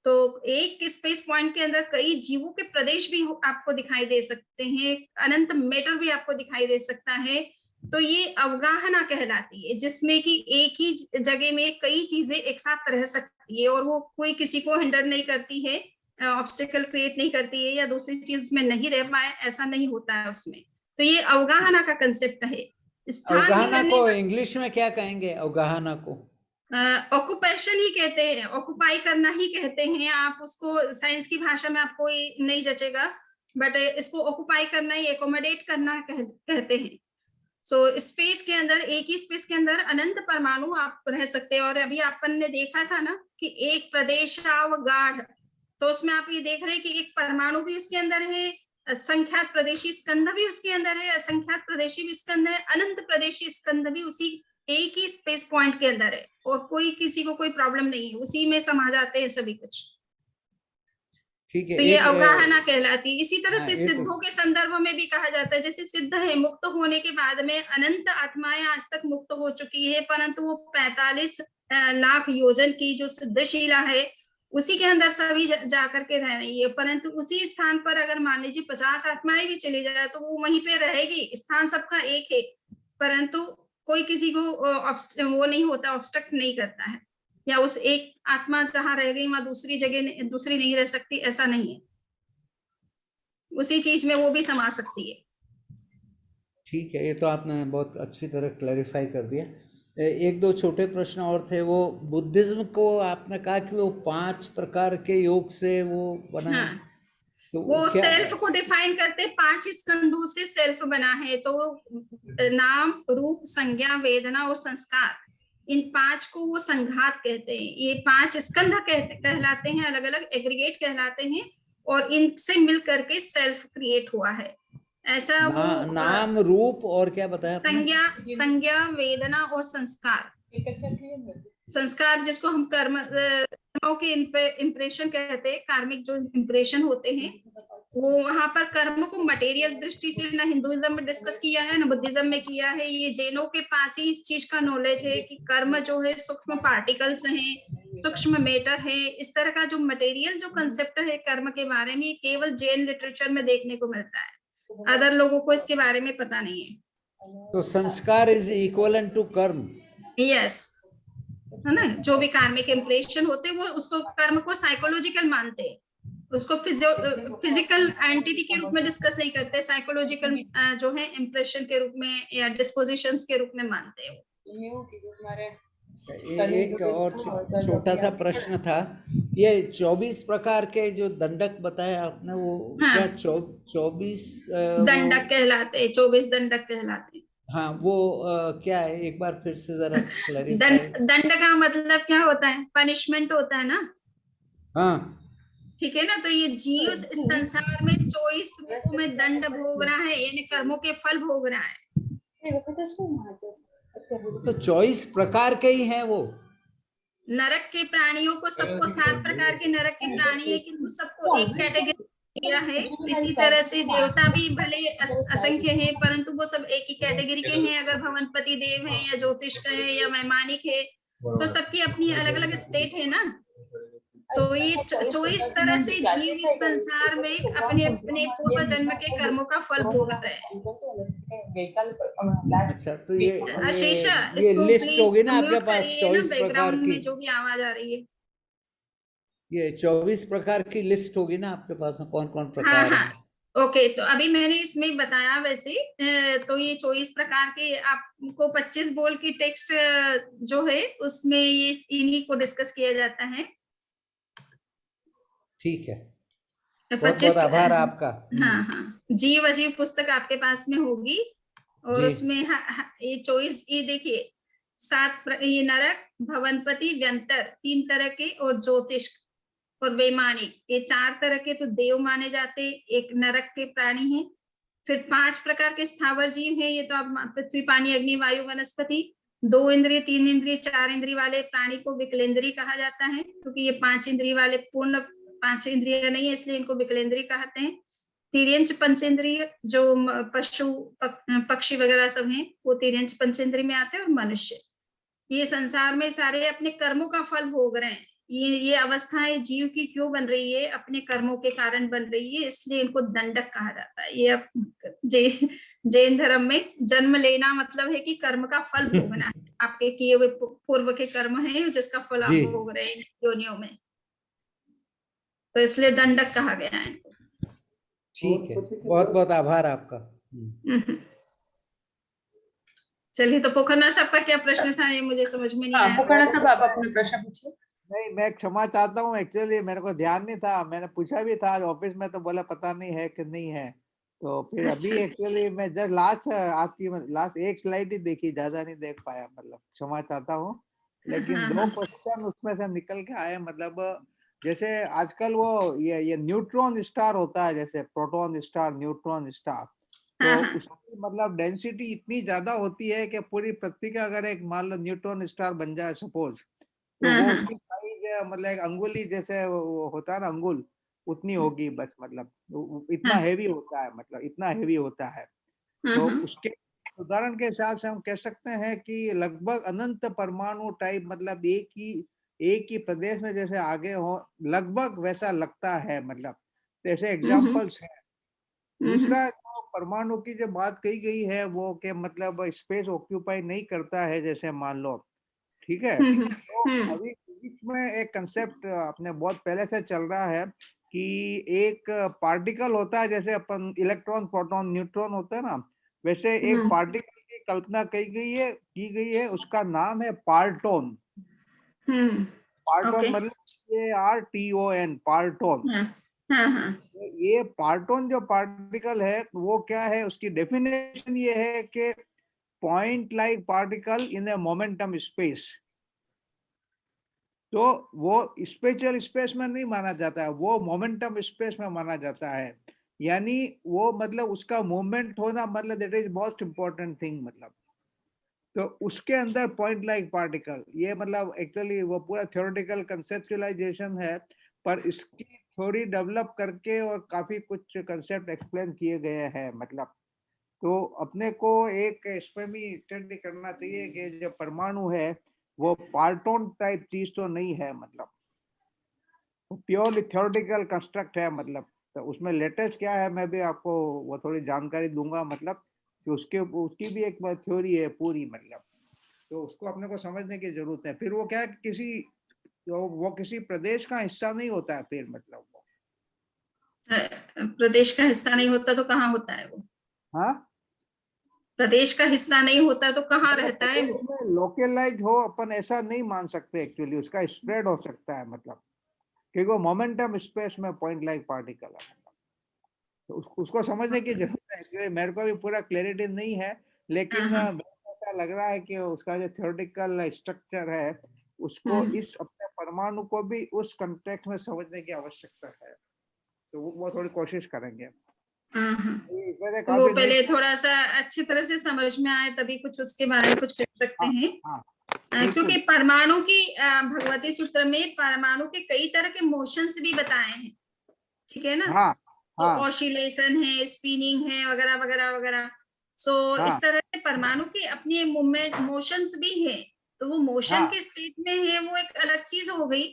तो एक स्पेस पॉइंट के अंदर कई जीवों के प्रदेश भी आपको दिखाई दे सकते हैं, अनंत मैटर भी आपको दिखाई दे सकता है। तो ये अवगाहना कहलाती है, जिसमें कि एक ही जगह में कई चीजें एक साथ रह सकती है और वो कोई किसी को हिंडर नहीं करती है, ऑब्स्टिकल क्रिएट नहीं करती है, या दूसरी चीज में नहीं रह पाए, ऐसा नहीं होता है उसमें। तो ये अवगाहना का कंसेप्ट है। स्थान अवगाहना घेरने को का इंग्लिश में क्या कहेंगे? अवगाहना को ऑक्युपेशन ही कहते हैं, ऑक्युपाई करना ही कहते हैं। आप उसको साइंस की भाषा में आपको नहीं जचेगा, बट इसको ऑक्युपाई करना ही, एकोमोडेट करना कहते हैं। सो स्पेस के अंदर, एक ही स्पेस के अंदर अनंत परमाणु आप रह सकते हैं। और अभी अपन ने देखा था ना कि एक प्रदेशावगाढ़, तो उसमें आप ये देख रहे हैं कि एक परमाणु भी उसके अंदर है, असंख्यात प्रदेशी स्कंध भी उसके अंदर है, असंख्यात प्रदेशी भी स्कंध है, अनंत प्रदेशी स्कंध भी उसी एक ही स्पेस पॉइंट के अंदर है, और कोई किसी को कोई प्रॉब्लम नहीं है, उसी में समा जाते हैं सभी कुछ। ठीक है। तो ये अवगाहना कहलाती है। इसी तरह हाँ, से ये तो सिद्धों के संदर्भ में भी कहा जाता है, जैसे सिद्ध है, मुक्त होने के बाद में अनंत आत्माएं आज तक मुक्त हो चुकी है, परंतु वो 45 लाख योजन की जो सिद्धशिला है उसी के अंदर सभी जाकर के रह रही है। परंतु उसी स्थान पर अगर मान लीजिए 50 आत्माएं भी चली जाए तो वो वहीं पे रहेगी, स्थान सबका एक है, परंतु कोई किसी को वो नहीं होता, ऑब्स्ट्रक्ट नहीं करता है, या उस एक आत्मा जहां रह गई वहां दूसरी जगह दूसरी नहीं रह सकती, ऐसा नहीं है। उसी चीज में वो भी समा सकती है। ठीक है, ये तो आपने बहुत अच्छी तरह क्लैरिफाई कर दिया। एक दो छोटे प्रश्न और थे। वो बुद्धिज्म को आपने कहा कि वो 5 प्रकार के योग से वो बना है, हाँ, तो वो क्या? सेल्फ को डिफाइन करते 5 स्कंधों से सेल्फ बना है। तो नाम, रूप, संज्ञा, वेदना और संस्कार, इन 5 को वो संघात कहते हैं। ये 5 स्कंध कहलाते हैं, अलग अलग एग्रीगेट कहलाते हैं, और इनसे मिल करके सेल्फ क्रिएट हुआ है। ऐसा वो नाम, रूप और क्या बताया आपने? संज्ञा, वेदना और संस्कार। संस्कार जिसको हम कर्मों के इम्प्रेशन कहते हैं, कार्मिक जो इम्प्रेशन होते हैं, वो वहां पर कर्म को मटेरियल दृष्टि से ना हिंदुइज्म में डिस्कस किया है ना बुद्धिज्म में किया है। ये जैनों के पास ही इस चीज का नॉलेज है कि कर्म जो है सूक्ष्म पार्टिकल्स हैं, सूक्ष्म मैटर है। इस तरह का जो मटेरियल जो कंसेप्ट है कर्म के बारे में, केवल जैन लिटरेचर में देखने को मिलता है, अदर लोगों को इसके बारे में पता नहीं है। तो संस्कार इज इक्वलेंट टू कर्म। यस, है ना, जो भी कार्मिक इम्प्रेशन होते हैं वो उसको कर्म को साइकोलॉजिकल मानते हैं, उसको फिजिकल एंटिटी के रूप में डिस्कस नहीं करते, साइकोलॉजिकल जो है इम्प्रेशन के रूप में या डिस्पोजिशंस के रूप में मानते हैं। एक और छोटा सा प्रश्न था, ये 24 प्रकार के जो दंडक बताया आपने, वो हाँ, क्या 24 दंडक कहलाते हैं, 24 दंडक कहलाते हैं। हाँ वो क्या है, एक बार फिर से जरा क्लैरिफाई। दंड का मतलब क्या होता है? पनिशमेंट होता है ना, हाँ ठीक है ना। तो ये जीव इस संसार में 24 रूपों में दंड भोग रहा है, यानी कर्मों के फल भोग रहा है। तो 24 प्रकार के ही हैं वो। नरक के प्राणियों को, सबको 7 प्रकार के नरक के प्राणी है, किंतु सबको एक कैटेगरी दिया है। इसी तरह से देवता भी भले असंख्य हैं, परंतु वो सब एक ही कैटेगरी के हैं। अगर भवनपति देव है या ज्योतिष है या वैमानिक है, तो सबकी अपनी अलग अलग स्टेट है ना। तो ये 24 तरह से जीव इस संसार में अपने अपने पूर्व जन्म के कर्मों का फल भोग रहे हैं। अच्छा तो आशीषा, ये इसको लिस्ट होगी प्लीज ना आपके म्यूट पास करिए ना, 24 प्रकार बैकग्राउंड की। में जो भी आवाज आ रही है। ये 24 प्रकार की लिस्ट होगी ना आपके पास में, कौन कौन हाँ प्रकार हाँ, है। ओके। तो अभी मैंने इसमें बताया वैसे, तो ये 24 प्रकार के, आपको 25 बोल की टेक्स्ट जो है उसमें ये इन्हीं को डिस्कस किया जाता है। ठीक है, बहुत 25, बहुत आभार आपका। हाँ हाँ, जीव अजीव पुस्तक आपके पास में होगी, और जी उसमें ये 24, ये देखिए 7 ये नरक, भवनपति, व्यंतर 3 तरह के, और ज्योतिष और वैमानिक ये 4 तरह के तो देव माने जाते, एक नरक के प्राणी हैं। फिर 5 प्रकार के स्थावर जीव हैं, ये तो आप पृथ्वी, पानी, अग्नि, वायु, वनस्पति। 2 इंद्रिय, 3 इंद्रिय, 4 इंद्रिय वाले प्राणी को विकलेंद्रिय कहा जाता है, क्योंकि ये 5 इंद्रिय वाले पूर्ण 5 इंद्रिय नहीं है, इसलिए इनको विकलेंद्रिय कहते हैं। तिर्यंच पंचेंद्रिय जो पशु पक्षी वगैरह सब हैं, वो तिर्यंच पंचेंद्रिय में आते हैं। और मनुष्य, ये संसार में सारे अपने कर्मों का फल भोग रहे हैं। ये अवस्थाएं जीव की क्यों बन रही है? अपने कर्मों के कारण बन रही है, इसलिए इनको दंडक कहा जाता है। ये जैन धर्म में जन्म लेना मतलब है कि कर्म का फल भोगना है। आपके किए हुए पूर्व के कर्म है जिसका फल आप जी भोग रहे हैं योनियों में, तो इसलिए दंडक कहा गया है इनको। ठीक है, बहुत बहुत आभार आपका। चलिए, तो पोखरना साहब का क्या प्रश्न था, ये मुझे समझ में नहीं हाँ, आया। पोखरना साहब आप अपना प्रश्न पूछिए। नहीं, मैं क्षमा चाहता हूँ, एक्चुअली मेरे को ध्यान नहीं था, मैंने पूछा भी था आज ऑफिस में, तो बोला पता नहीं है कि नहीं है। तो फिर अभी अच्छा। एक्चुअली मैं जस्ट लास्ट आपकी लास्ट एक स्लाइड ही देखी, ज्यादा नहीं देख पाया, मतलब क्षमा चाहता हूँ। लेकिन हाँ, 2 हाँ। क्वेश्चन उसमें से निकल के आए, मतलब जैसे आजकल वो ये न्यूट्रॉन स्टार होता है, जैसे प्रोटॉन स्टार, न्यूट्रॉन स्टार, तो हाँ, हाँ। उसकी मतलब डेंसिटी इतनी ज्यादा होती है कि पूरी पृथ्वी का अगर एक मान लो न्यूट्रॉन स्टार बन जाए सपोज, तो हाँ, वो हाँ। उसकी साइज मतलब एक अंगुली जैसे वो होता है ना, अंगुल उतनी होगी बस, मतलब इतना हाँ, हेवी होता है, मतलब इतना हेवी होता है। हाँ, तो हाँ। उसके उदाहरण के हिसाब से हम कह सकते हैं कि लगभग अनंत परमाणु टाइप, मतलब एक ही प्रदेश में जैसे आगे हो, लगभग वैसा लगता है, मतलब जैसे एग्जांपल्स है। दूसरा, जो परमाणु की जो बात कही गई है वो कि मतलब स्पेस ऑक्यूपाई नहीं करता है, जैसे मान लो, ठीक है। तो अभी फिजिक्स में एक कंसेप्ट अपने बहुत पहले से चल रहा है कि एक पार्टिकल होता है, जैसे अपन इलेक्ट्रॉन, प्रोटॉन, न्यूट्रॉन होता है ना, वैसे एक पार्टिकल की कल्पना की गई है, उसका नाम है पार्टोन। पार्टोन ओके। मतलब PARTON, पार्टोन। हाँ, हाँ, हाँ। ये पार्टोन जो पार्टिकल है वो क्या है, उसकी डेफिनेशन ये है कि point like particle in A momentum space. तो वो स्पेशल स्पेस में नहीं माना जाता है, वो मोमेंटम स्पेस में माना जाता है। यानी वो मतलब उसका मूवमेंट होना, मतलब that is most important thing, मतलब तो उसके अंदर पॉइंट लाइक पार्टिकल, ये मतलब एक्चुअली वो पूरा थ्योरेटिकल कंसेप्चुअलाइजेशन है, पर इसकी थ्योरी डेवलप करके और काफी कुछ कंसेप्ट एक्सप्लेन किए गए हैं, मतलब तो अपने को एक इसमें भी स्टडी करना चाहिए कि जो परमाणु है वो पार्टोन टाइप चीज तो नहीं है, मतलब प्योरली थ्योरेटिकल कंस्ट्रक्ट है, मतलब तो उसमें लेटेस्ट क्या है मैं भी आपको वो थोड़ी जानकारी दूंगा, मतलब कि उसकी भी एक थ्योरी है पूरी, मतलब तो उसको अपने को समझने की जरूरत है। फिर वो क्या है कि वो किसी प्रदेश का हिस्सा नहीं होता है, फिर मतलब वो, प्रदेश का हिस्सा नहीं होता तो कहाँ होता है वो? हाँ, प्रदेश का हिस्सा नहीं होता तो कहाँ मतलब रहता है प्रदेश वो? में लोकलाइज हो अपन ऐसा नहीं मान सकते, एक्चुअली उसका स्प्रेड हो सकता है, मतलब क्योंकि वो मोमेंटम स्पेस में पॉइंट लाइक पार्टिकल है, तो उसको समझने की जरूरत है, क्योंकि मेरे को भी पूरा क्लैरिटी नहीं है, लेकिन हाँ। मेरे को ऐसा लग रहा है कि उसका जो थ्योरेटिकल स्ट्रक्चर है उसको इस अपने परमाणु को भी उस कंटेक्स्ट में समझने की आवश्यकता है, तो वो थोड़ी कोशिश करेंगे। इसमें तो वो काफी नई पहले थोड़ा सा अच्छी तरह से समझ में आए तभी कुछ उसके बारे में कुछ कह सकते हाँ हैं। हाँ क्योंकि बिल्कुल परमाणु की भगवती सूत्र में परमाणु के कई तरह के मोशंस भी बताए हैं, ठीक है ना। हाँ तो हाँ ऑसिलेशन है, स्पिनिंग है, वगैरह वगैरह वगैरह। सो हाँ इस तरह से परमाणु के अपने मूवमेंट मोशंस भी है। तो वो मोशन हाँ के स्टेट में है, वो एक अलग चीज हो गई।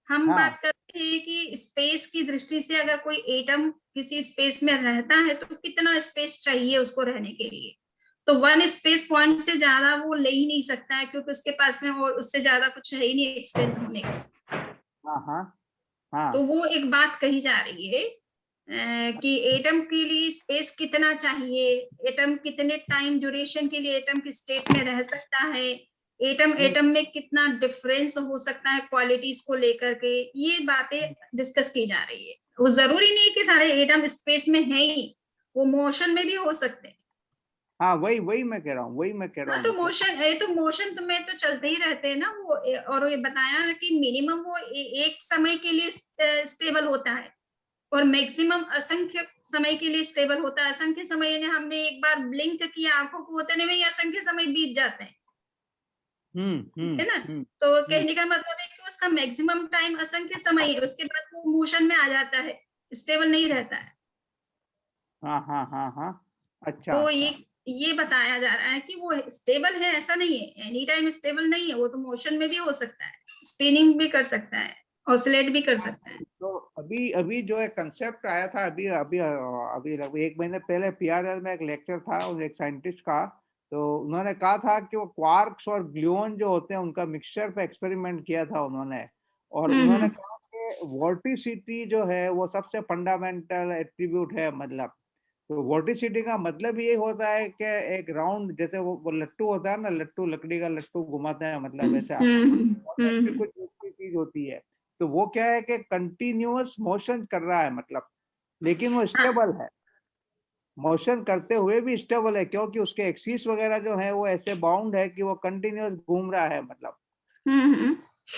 हम हाँ बात करते हैं कि स्पेस की दृष्टि से अगर कोई एटम किसी स्पेस में रहता है तो कितना स्पेस चाहिए उसको रहने के लिए। तो 1 स्पेस पॉइंट से ज्यादा वो ले ही नहीं सकता है, क्योंकि उसके पास में और उससे ज्यादा कुछ है ही नहीं एक्सटेंड होने का। हाँ हाँ हाँ तो वो एक बात कही जा रही है कि एटम के लिए स्पेस कितना चाहिए, एटम कितने टाइम ड्यूरेशन के लिए एटम की स्टेट में रह सकता है, एटम नहीं एटम में कितना डिफरेंस हो सकता है क्वालिटीज को लेकर के, ये बातें डिस्कस की जा रही है। वो जरूरी नहीं कि सारे एटम स्पेस में है ही, वो मोशन में भी हो सकते हैं। हाँ वही वही मैं कह रहा हूँ, वही मैं कह रहा हाँ, हूँ तो मतलब मोशन तो में तो चलते ही रहते हैं ना वो। और ये बताया कि मिनिमम वो एक समय के लिए स्टेबल होता है और मैक्सिमम असंख्य समय के लिए स्टेबल होता है। असंख्य समय यानी हमने एक बार ब्लिंक किया, आंखों को उतने में ही असंख्य समय बीत जाते हैं, ठीक है ना। तो हम्म कहने का मतलब है कि उसका मैक्सिमम टाइम असंख्य समय है, उसके बाद वो मोशन में आ जाता है, स्टेबल नहीं रहता है। हाँ हाँ हाँ हाँ अच्छा तो अच्छा ये बताया जा रहा है कि वो स्टेबल है, ऐसा नहीं है एनी टाइम स्टेबल नहीं है, वो तो मोशन में भी हो सकता है, स्पिनिंग भी कर सकता है, ऑसिलेट भी कर सकता है। तो अभी अभी जो एक कंसेप्ट आया था अभी अभी अभी लगभग 1 महीने पहले पीआरएल में एक लेक्चर था और एक साइंटिस्ट का, तो उन्होंने कहा था कि वो क्वार्क्स और ग्लूऑन जो होते हैं उनका मिक्सचर पे एक्सपेरिमेंट किया था उन्होंने, और उन्होंने हम्म कहा कि वोर्टिसिटी जो है वो सबसे फंडामेंटल एट्रीब्यूट है। मतलब तो वोर्टिसिटी का मतलब ये होता है कि एक राउंड जैसे वो लट्टू होता है ना, लट्टू लकड़ी का लट्टू घुमाते हैं मतलब वैसा ऐसी हम्म कुछ दूसरी चीज होती है। तो वो क्या है कि कंटिन्यूअस मोशन कर रहा है मतलब, लेकिन वो हाँ, स्टेबल है, मोशन करते हुए भी स्टेबल है क्योंकि उसके एक्सिस वगैरह जो है वो ऐसे बाउंड है कि वो कंटिन्यूअस घूम रहा है मतलब। हम्म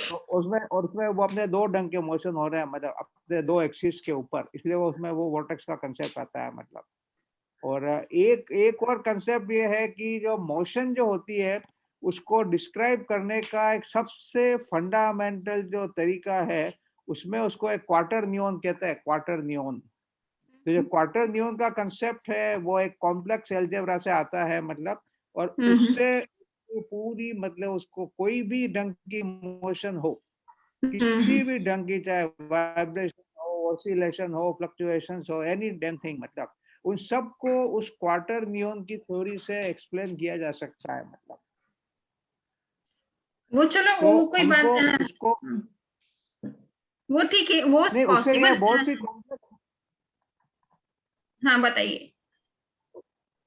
तो उसमें वो अपने 2 ढंग के मोशन हो रहे हैं मतलब अपने 2 एक्सिस के ऊपर, इसलिए वो उसमें वो वोर्टेक्स का कंसेप्ट आता है मतलब। और एक एक और कंसेप्ट ये है कि जो मोशन जो होती है उसको डिस्क्राइब करने का एक सबसे फंडामेंटल जो तरीका है उसमें उसको एक क्वार्टर न्यून कहते हैं, क्वार्टर न्यून। तो जो क्वार्टर न्यून का कंसेप्ट है वो एक कॉम्प्लेक्स अलजेब्रा से आता है मतलब, और उससे पूरी मतलब उसको कोई भी ढंग की मोशन हो, किसी भी ढंग की, चाहे वाइब्रेशन हो, ऑसिलेशन हो, फ्लक्चुएशन हो, एनी डैम थिंग मतलब उन सबको उस क्वार्टर नियॉन की थ्योरी से एक्सप्लेन किया जा सकता है मतलब। वो चलो तो वो कोई बात हमको उसको वो ठीक है, वो नहीं, उससे क्या पॉसिबल। हाँ बताइए।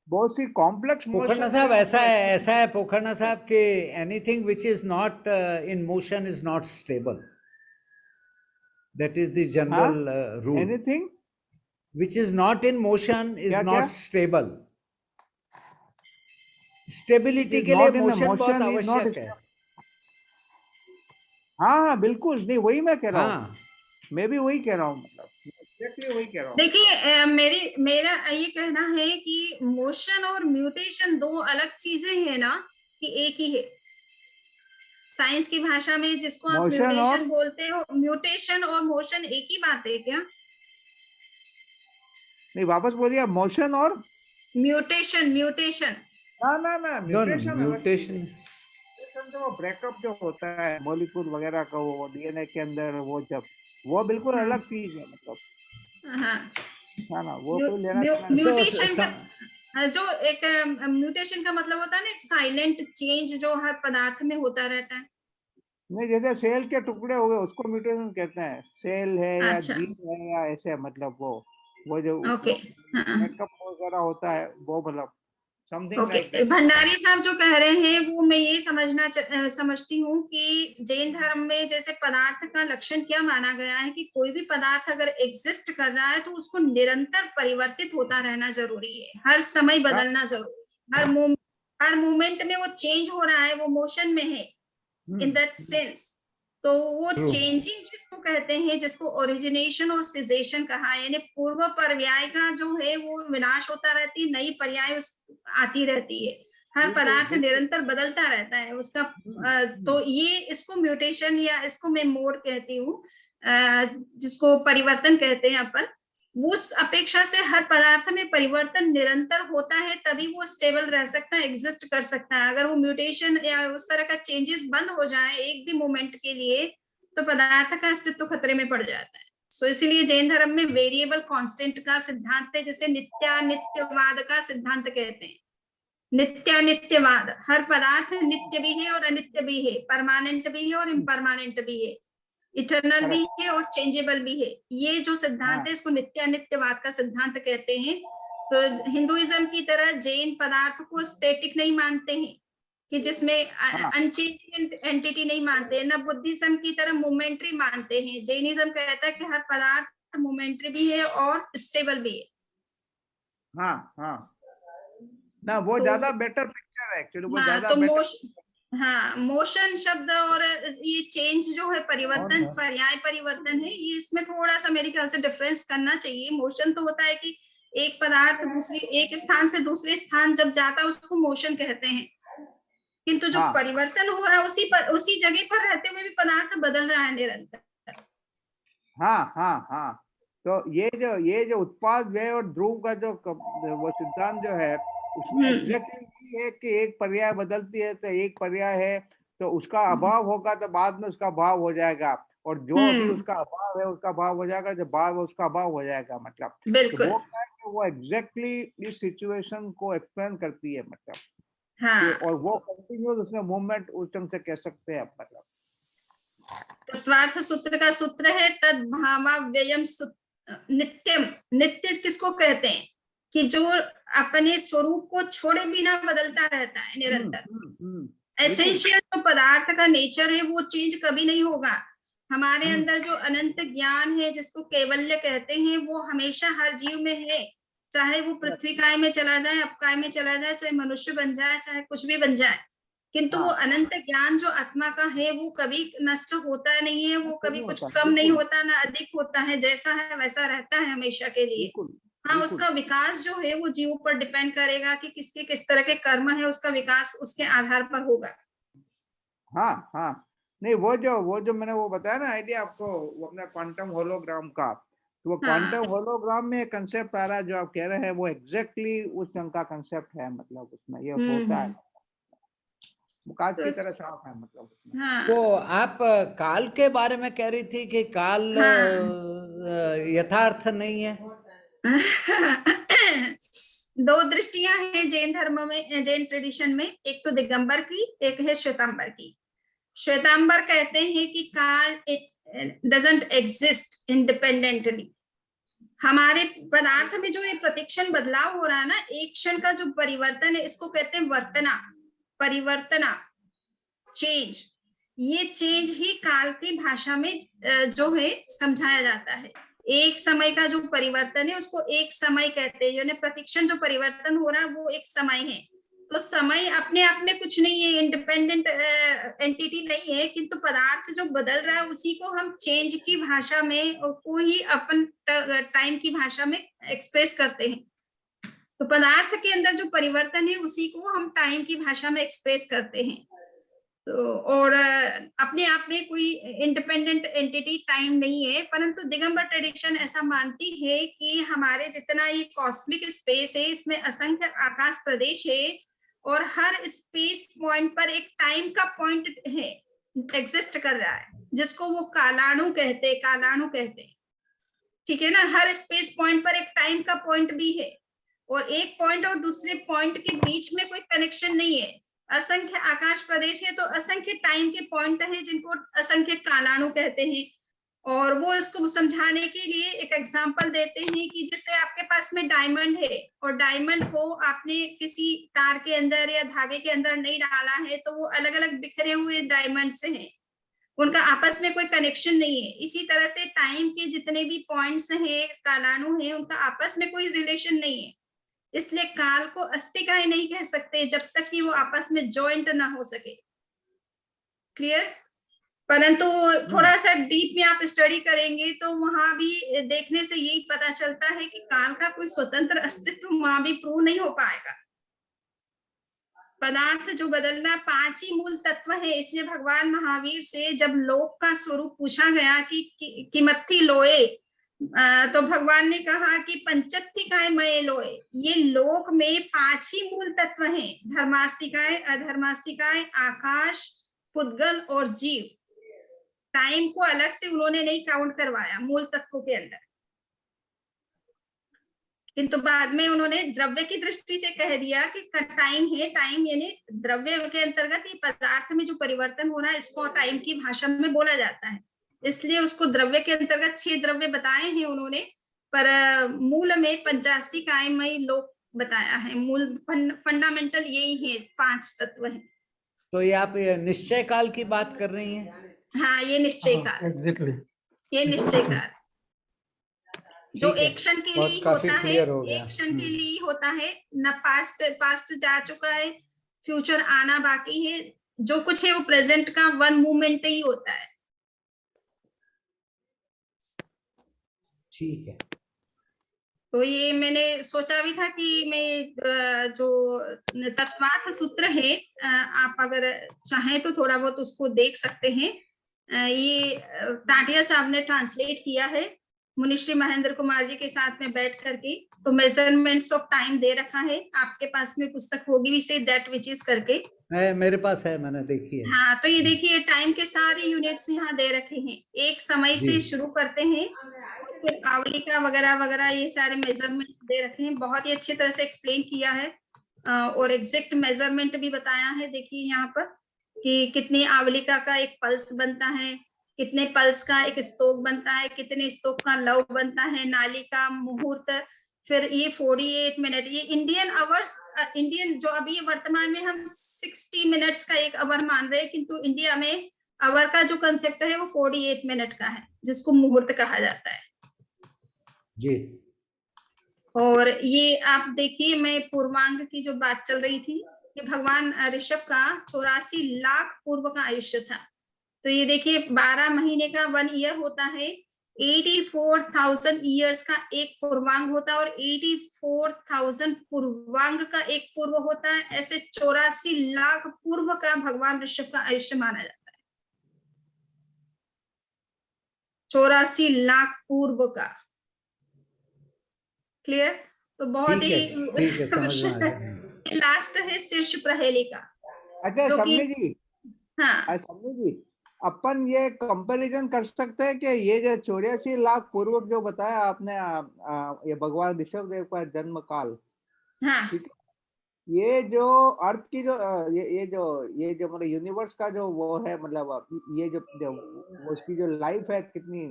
बहुत सी कॉम्प्लेक्स पोखरना मोशन साहब है ऐसा उसको है, explain- ऐसा है पोखरना साहब कि anything which is not in motion is not stable, that is the हाँ general rule. Anything which is not in motion is क्या क्या not stable. It stability is के लिए नॉट इन मोशन बहुत मोशन इज नॉट। आवश्यक है। हाँ हाँ बिल्कुल, नहीं वही मैं कह रहा हूँ, हाँ, मैं भी वही कह रहा हूँ मतलब एग्जैक्टली वही कह रहा हूँ। देखिए मेरा ये कहना है कि मोशन और म्यूटेशन 2 अलग चीजें हैं ना, कि एक ही है। साइंस की भाषा में जिसको आप मोशन और म्यूटेशन बोलते हो, म्यूटेशन और मोशन एक ही बात है क्या? नहीं, वापस बोलिए, मोशन और म्यूटेशन म्यूटेशन ना नो नो म्यूटेशन अलग चीज है। म्यूटेशन। म्यूटेशन तो वो ब्रेकअप जो होता है मॉलिक्यूल वगैरह का, वो डीएनए के अंदर वो जब वो बिल्कुल हाँ अलग चीज है मतलब, हाँ। है ना, वो कोई लेना देना नहीं। सो म्यूटेशन का जो एक म्यूटेशन का मतलब होता है ना, एक साइलेंट चेंज जो हर पदार्थ में होता रहता है। नहीं, जैसे सेल के टुकड़े हुए उसको म्यूटेशन कहते हैं, सेल है या अच्छा, जीन है या ऐसे मतलब वो जो ओके, हाँ, ब्रेकअप वगैरह होता है वो मतलब something like okay. That. Bhandari साहब जो कह रहे हैं वो मैं ये समझती हूँ कि जैन धर्म में जैसे पदार्थ का लक्षण क्या माना गया है कि कोई भी पदार्थ अगर एग्जिस्ट कर रहा है तो उसको निरंतर परिवर्तित होता रहना जरूरी है, हर समय हाँ बदलना जरूरी है, हर मोमेंट हर मोमेंट में वो चेंज हो रहा है, वो मोशन में है इन दैट सेंस। तो वो True. चेंजिंग जिसको कहते हैं, जिसको ओरिजिनेशन और सिजेशन कहा, यानी पूर्व पर्याय का जो है वो विनाश होता रहती है, नई पर्याय आती रहती है, हर पदार्थ निरंतर बदलता रहता है उसका। तो ये इसको म्यूटेशन या इसको मैं मोड कहती हूँ, जिसको परिवर्तन कहते हैं अपन। उस अपेक्षा से हर पदार्थ में परिवर्तन निरंतर होता है, तभी वो स्टेबल रह सकता है, एग्जिस्ट कर सकता है। अगर वो म्यूटेशन या उस तरह का चेंजेस बंद हो जाए एक भी मोमेंट के लिए, तो पदार्थ का अस्तित्व खतरे में पड़ जाता है। सो इसीलिए जैन धर्म में वेरिएबल कांस्टेंट का सिद्धांत है, जिसे नित्यानित्यवाद का सिद्धांत कहते हैं। नित्यानित्यवाद, हर पदार्थ नित्य भी है और अनित्य भी है, परमानेंट भी है और इम्परमानेंट भी है, इटर्नल भी है और चेंजेबल भी है। ये जो सिद्धांत है इसको नित्यानित्यवाद का सिद्धांत कहते हैं। तो हिंदुइज्म की तरह जैन पदार्थ को स्टैटिक नहीं मानते हैं, कि जिसमें अनचेंजिंग एंटिटी नहीं मानते हैं, न बुद्धिज्म की तरह मोमेंट्री मानते हैं। जैनिज्म कहता है कि हर पदार्थ मोमेंट्री भी है और स्टेबल भी है। हाँ हाँ, ना वो तो ज्यादा बेटर पिक्चर है एक्चुअली, वो हाँ, ज्यादा तो बेटर। हाँ, मोशन शब्द और ये चेंज जो है परिवर्तन, पर्याय परिवर्तन है, ये इसमें थोड़ा सा मेरे ख्याल से डिफरेंस करना चाहिए। मोशन तो होता है कि एक पदार्थ दूसरी, एक स्थान से दूसरे स्थान जब जाता है उसको मोशन कहते हैं, किंतु जो परिवर्तन हो रहा है उसी जगह पर रहते हुए भी पदार्थ बदल रहा है निरंतर। हाँ हाँ हाँ, तो ये जो उत्पाद व्यय और ध्रुव का जो वो सिद्धांत जो है, उसमें एग्जैक्टली है कि एक पर्याय बदलती है तो एक पर्याय है, तो उसका अभाव होगा तो बाद में उसका भाव हो जाएगा, और जो अभी उसका अभाव है उसका भाव हो जाएगा, जब भाव है उसका भाव हो जाएगा। मतलब बिल्कुल, तो वो क्या है कि वो एग्जैक्टली इस सिचुएशन को एक्सप्लेन करती है। मतलब हाँ, और वो कंटिन्यूस उसमें मूवमेंट उस ढंग से कह सकते हैं। मतलब तत्वार्थ सूत्र का सूत्र है तद भावाव्ययम नित्यम। नित्य किसको कहते हैं? कि जो अपने स्वरूप को छोड़े बिना बदलता रहता है निरंतर। एसेंशियल जो पदार्थ का नेचर है वो चेंज कभी नहीं होगा। हमारे अंदर जो अनंत ज्ञान है, जिसको कैवल्य कहते हैं, वो हमेशा हर जीव में है, चाहे वो पृथ्वी काय में चला जाए, अपकाय में चला जाए, चाहे मनुष्य बन जाए, चाहे कुछ भी बन जाए, किंतु वो अनंत ज्ञान जो आत्मा का है वो कभी नष्ट होता नहीं है, वो कभी कुछ कम नहीं होता, ना अधिक होता है, जैसा है वैसा रहता है हमेशा के लिए। हाँ, उसका विकास जो है वो जीव पर डिपेंड करेगा कि किसके किस तरह के कर्म है, उसका विकास उसके आधार पर होगा। हाँ हाँ, नहीं वो जो मैंने वो बताया ना आइडिया आपको, वो अपना क्वांटम होलोग्राम का, तो वो क्वांटम होलोग्राम में कंसेप्ट आ रहा है जो आप कह रहे हैं, वो एग्जैक्टली उस ढंग का कंसेप्ट है। मतलब उसमें ये होता है, काल की तरह साफ है। मतलब उसमें तो आप काल के बारे में कह रही थी कि काल यथार्थ नहीं है। दो दृष्टियां हैं जैन धर्म में, जैन ट्रेडिशन में, एक तो दिगंबर की, एक है श्वेतांबर की। श्वेतांबर कहते हैं कि काल डजंट एग्जिस्ट इंडिपेंडेंटली। हमारे पदार्थ में जो ये प्रतिक्षण बदलाव हो रहा है ना, एक क्षण का जो परिवर्तन है, इसको कहते हैं वर्तना, परिवर्तना, चेंज। ये चेंज ही काल की भाषा में जो है समझाया जाता है। एक समय का जो परिवर्तन है उसको एक समय कहते हैं, यानी प्रतिक्षण जो परिवर्तन हो रहा है वो एक समय है। तो समय अपने आप में कुछ नहीं है, इंडिपेंडेंट एंटिटी नहीं है, किंतु पदार्थ जो बदल रहा है उसी को हम चेंज की भाषा में, को ही अपन टाइम की भाषा में एक्सप्रेस करते हैं। तो पदार्थ के अंदर जो परिवर्तन है उसी को हम टाइम की भाषा में एक्सप्रेस करते हैं। तो और अपने आप में कोई इंडिपेंडेंट एंटिटी टाइम नहीं है, परंतु दिगंबर ट्रेडिशन ऐसा मानती है कि हमारे जितना ये कॉस्मिक स्पेस है, इसमें असंख्य आकाश प्रदेश है, और हर स्पेस पॉइंट पर एक टाइम का पॉइंट है, एग्जिस्ट कर रहा है, जिसको वो कालाणु कहते हैं। ठीक है ना, हर स्पेस पॉइंट पर एक टाइम का पॉइंट भी है, और एक पॉइंट और दूसरे पॉइंट के बीच में कोई कनेक्शन नहीं है। असंख्य आकाश प्रदेश है तो असंख्य टाइम के पॉइंट है, जिनको असंख्य कालाणु कहते हैं। और वो इसको समझाने के लिए एक एग्जांपल देते हैं कि जैसे आपके पास में डायमंड है, और डायमंड को आपने किसी तार के अंदर या धागे के अंदर नहीं डाला है, तो वो अलग अलग बिखरे हुए डायमंड से हैं, उनका आपस में कोई कनेक्शन नहीं है। इसी तरह से टाइम के जितने भी पॉइंट्स हैं, कालाणु हैं, उनका आपस में कोई रिलेशन नहीं है। इसलिए काल को अस्तिकाय नहीं कह सकते जब तक कि वो आपस में जॉइंट ना हो सके। क्लियर? परंतु थोड़ा सा डीप में आप स्टडी करेंगे तो वहां भी देखने से यही पता चलता है कि काल का कोई स्वतंत्र अस्तित्व वहां भी प्रूव नहीं हो पाएगा। पदार्थ जो बदलना 5 ही मूल तत्व है। इसलिए भगवान महावीर से जब लोक का स्वरूप पूछा गया कि किमत्थि लोए, तो भगवान ने कहा कि पंचत्तिकाय मय लोए। ये लोक में 5 ही मूल तत्व हैं, धर्मास्तिकाय, अधर्मास्तिकाय, आकाश, पुद्गल और जीव। टाइम को अलग से उन्होंने नहीं काउंट करवाया मूल तत्वों के अंदर, किंतु बाद में उन्होंने द्रव्य की दृष्टि से कह दिया कि टाइम है। टाइम यानी द्रव्य के अंतर्गत ही पदार्थ में जो परिवर्तन हो रहा है, इसको टाइम की भाषा में बोला जाता है। इसलिए उसको द्रव्य के अंतर्गत 6 द्रव्य बताए हैं उन्होंने, पर मूल में पंचास्तिकायमय लोक बताया है। मूल फंडामेंटल यही है, 5 तत्व है। तो ये आप निश्चय काल की बात कर रही हैं? हाँ, ये निश्चय काल, एग्जैक्टली ये निश्चय काल जो ठीक है, एक क्षण के बहुत लिए काफी होता है, क्लियर हो गया। एक क्षण के लिए होता है न। पास्ट जा चुका है, फ्यूचर आना बाकी है। जो कुछ है वो प्रेजेंट का 1 मोमेंट ही होता है। ठीक है, तो ये मैंने सोचा भी था कि मैं जो तत्वार्थ सूत्र है, आप अगर चाहें तो थोड़ा बहुत उसको देख सकते हैं। ये टाटिया साहब ने ट्रांसलेट किया है मुनिश्री महेंद्र कुमार जी के साथ में बैठ करके। तो मेजरमेंट्स ऑफ टाइम दे रखा है, आपके पास में पुस्तक होगी भी से दैट विच इज करके। मेरे पास है, मैंने देखी है। हाँ, तो ये देखिए टाइम के सारे यूनिट्स यहाँ दे रखे हैं। एक समय से शुरू करते हैं, फिर आवलिका वगैरह वगैरह ये सारे मेजरमेंट्स दे रखे हैं। बहुत ही अच्छी तरह से एक्सप्लेन किया है और एग्जैक्ट मेजरमेंट भी बताया है। देखिए यहाँ पर कि कितनी आवलिका का एक पल्स बनता है, कितने पल्स का एक स्तोक बनता है, कितने स्तोक का लव बनता है, नालिका, मुहूर्त, फिर ये 48 मिनट। ये इंडियन आवर्स, इंडियन जो अभी वर्तमान में हम 60 मिनट्स का एक आवर मान रहे हैं, किंतु इंडिया में आवर का जो कंसेप्ट है वो 48 मिनट का है, जिसको मुहूर्त कहा जाता है जी। और ये आप देखिए, मैं पूर्वांग की जो बात चल रही थी कि भगवान ऋषभ का 84 लाख पूर्व का आयुष्य था। तो ये देखिए 12 महीने का 1 ईयर होता है, 84,000 ईयर्स का एक पूर्वांग होता है और 84,000 पूर्वांग का एक पूर्व होता है। ऐसे 84 लाख पूर्व का भगवान ऋषभ का आयुष्य माना जाता है। 84 लाख पूर्व का। क्लियर? तो बहुत ही ठीक है, समझ में आ गया। लास्ट है शीर्ष प्रहेलिका। अच्छा जो कि- समझी जी, हाँ, समझी जी, अपन ये कंपैरिजन कर सकते हैं कि ये जो 84 लाख पूर्व जो बताया आपने, ये भगवान ऋषभ देव का जन्म काल, हाँ, ठीक है, ये जो अर्थ की जो ये जो मतलब यूनिवर्स का जो वो है, मतलब ये जो उसकी जो लाइफ है कितनी,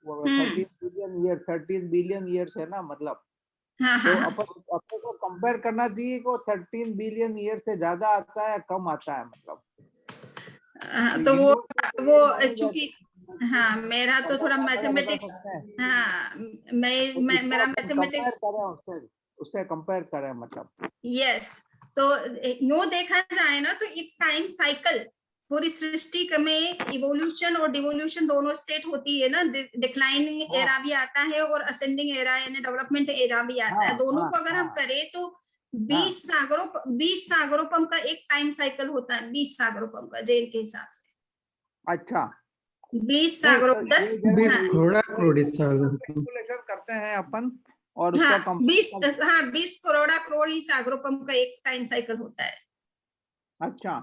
वो 13 बिलियन ईयर्स है ना, मतलब हाँ, तो हाँ, अपने को कंपेयर करना चाहिए को 13 बिलियन ईयर से ज्यादा आता है कम आता है, मतलब तो वो universe चूंकि हाँ, मेरा तो थोड़ा मैथमेटिक्स, हाँ, मेरा मैथमेटिक्स, उससे कंपेयर करें मतलब। यस। तो यूं देखा जाए ना तो एक टाइम साइकिल पूरी सृष्टि में इवोल्यूशन और डिवोल्यूशन दोनों स्टेट होती है ना। डिक्लाइनिंग एरा भी आता है और असेंडिंग एरा यानी डेवलपमेंट एरा भी आता है। दोनों को अगर हम करें तो 20 सागरोपम का एक टाइम साइकिल होता है। 20 सागरोपम का जैन के हिसाब से। अच्छा, 20 सागरों 10 कैलकुलेशन करते हैं अपन और उसका 20 करोड़ ही सागरोपम का एक टाइम साइकिल होता है। अच्छा,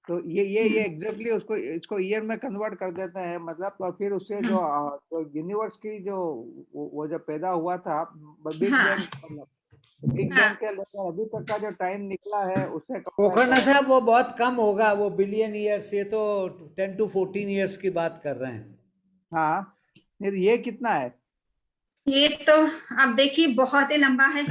तो ये एग्जैक्टली उसको इसको ईयर में कन्वर्ट कर देते हैं, मतलब तो फिर उससे जो यूनिवर्स की जो वो जो पैदा हुआ था बिग बैंग, मतलब बिग बैंग के लेकर अभी तक का जो टाइम निकला है उससे पोखरना साहब वो बहुत कम होगा, वो बिलियन ईयर्स, ये तो 10 to 14 ईयर्स की बात कर रहे हैं। हाँ, ये कितना है? ये तो अब देखिए बहुत ही लंबा है।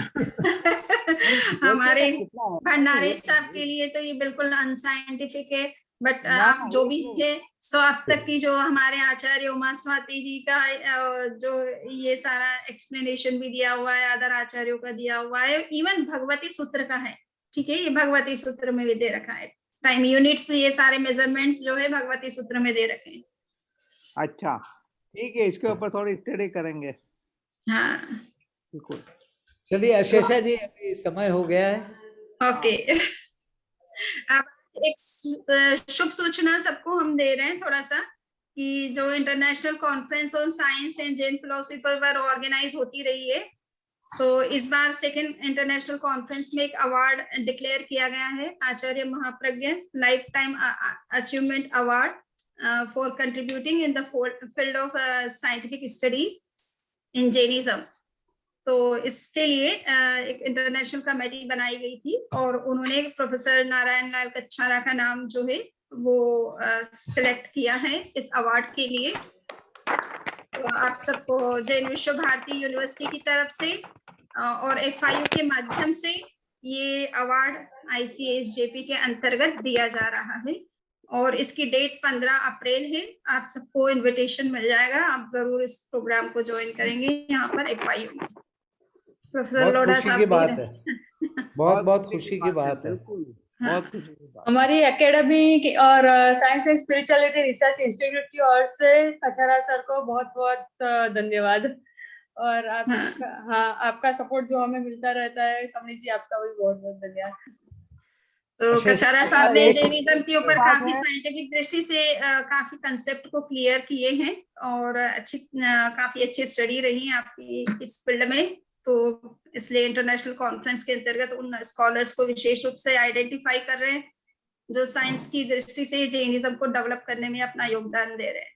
हमारे भंडारे साहब के लिए तो ये बिल्कुल अनसाइंटिफिक है। बट ना, आप जो वो भी तो- है, सो अब तक की जो हमारे आचार्य उमा स्वाति जी का जो ये सारा एक्सप्लेनेशन भी दिया हुआ है, अदर आचार्यों का दिया हुआ है, इवन भगवती सूत्र का है, ठीक है, ये भगवती सूत्र में भी दे रखा है, टाइम यूनिट्स, ये सारे मेजरमेंट्स जो है भगवती सूत्र में दे रखे हैं। अच्छा, ठीक है, इसके ऊपर थोड़ी स्टडी करेंगे। हाँ, बिल्कुल। चलिए अशेषा जी, अभी समय हो गया है। ओके। अब एक शुभ सूचना सबको हम दे रहे हैं थोड़ा सा, कि जो international conference on science and Jain philosophy पर ऑर्गेनाइज होती रही है, सो इस बार सेकेंड इंटरनेशनल कॉन्फ्रेंस में एक अवार्ड डिक्लेयर किया गया है, Acharya Mahapragya life time achievement award for contributing in the field of scientific studies in Jainism. तो इसके लिए एक इंटरनेशनल कमेटी बनाई गई थी और उन्होंने प्रोफेसर नारायण लाल कच्छारा का नाम जो है वो सिलेक्ट किया है इस अवार्ड के लिए। तो आप सबको जैन विश्व भारती यूनिवर्सिटी की तरफ से और FIU के माध्यम से ये अवार्ड ICSJP के अंतर्गत दिया जा रहा है और इसकी डेट 15 अप्रैल है। आप सबको इनविटेशन मिल जाएगा, आप जरूर इस प्रोग्राम को ज्वाइन करेंगे यहाँ पर FIU में। प्रोफेसर बहुत लोढ़ा खुशी साहब की दे बात रहे है, हैं। बहुत बहुत खुशी की बात है। बिल्कुल, हाँ। बहुत खुशी की बात। हमारी एकेडमी और science and spirituality research institute की ओर से कच्छारा सर को बहुत बहुत धन्यवाद। और आप हाँ, आपका सपोर्ट जो हमें मिलता रहता है, समणी जी आपका भी बहुत बहुत धन्यवाद। तो अशेष, कच्छारा साहब ने एक जैनिज्म के ऊपर बात काफी है। साइंटिफिक दृष्टि से काफी कंसेप्ट को क्लियर किए हैं और काफी अच्छी स्टडी रही है आपकी इस फील्ड में। तो इसलिए इंटरनेशनल कॉन्फ्रेंस के अंतर्गत उन स्कॉलर्स को विशेष रूप से आइडेंटिफाई कर रहे हैं जो साइंस की दृष्टि से जैनिज्म को डेवलप करने में अपना योगदान दे रहे हैं।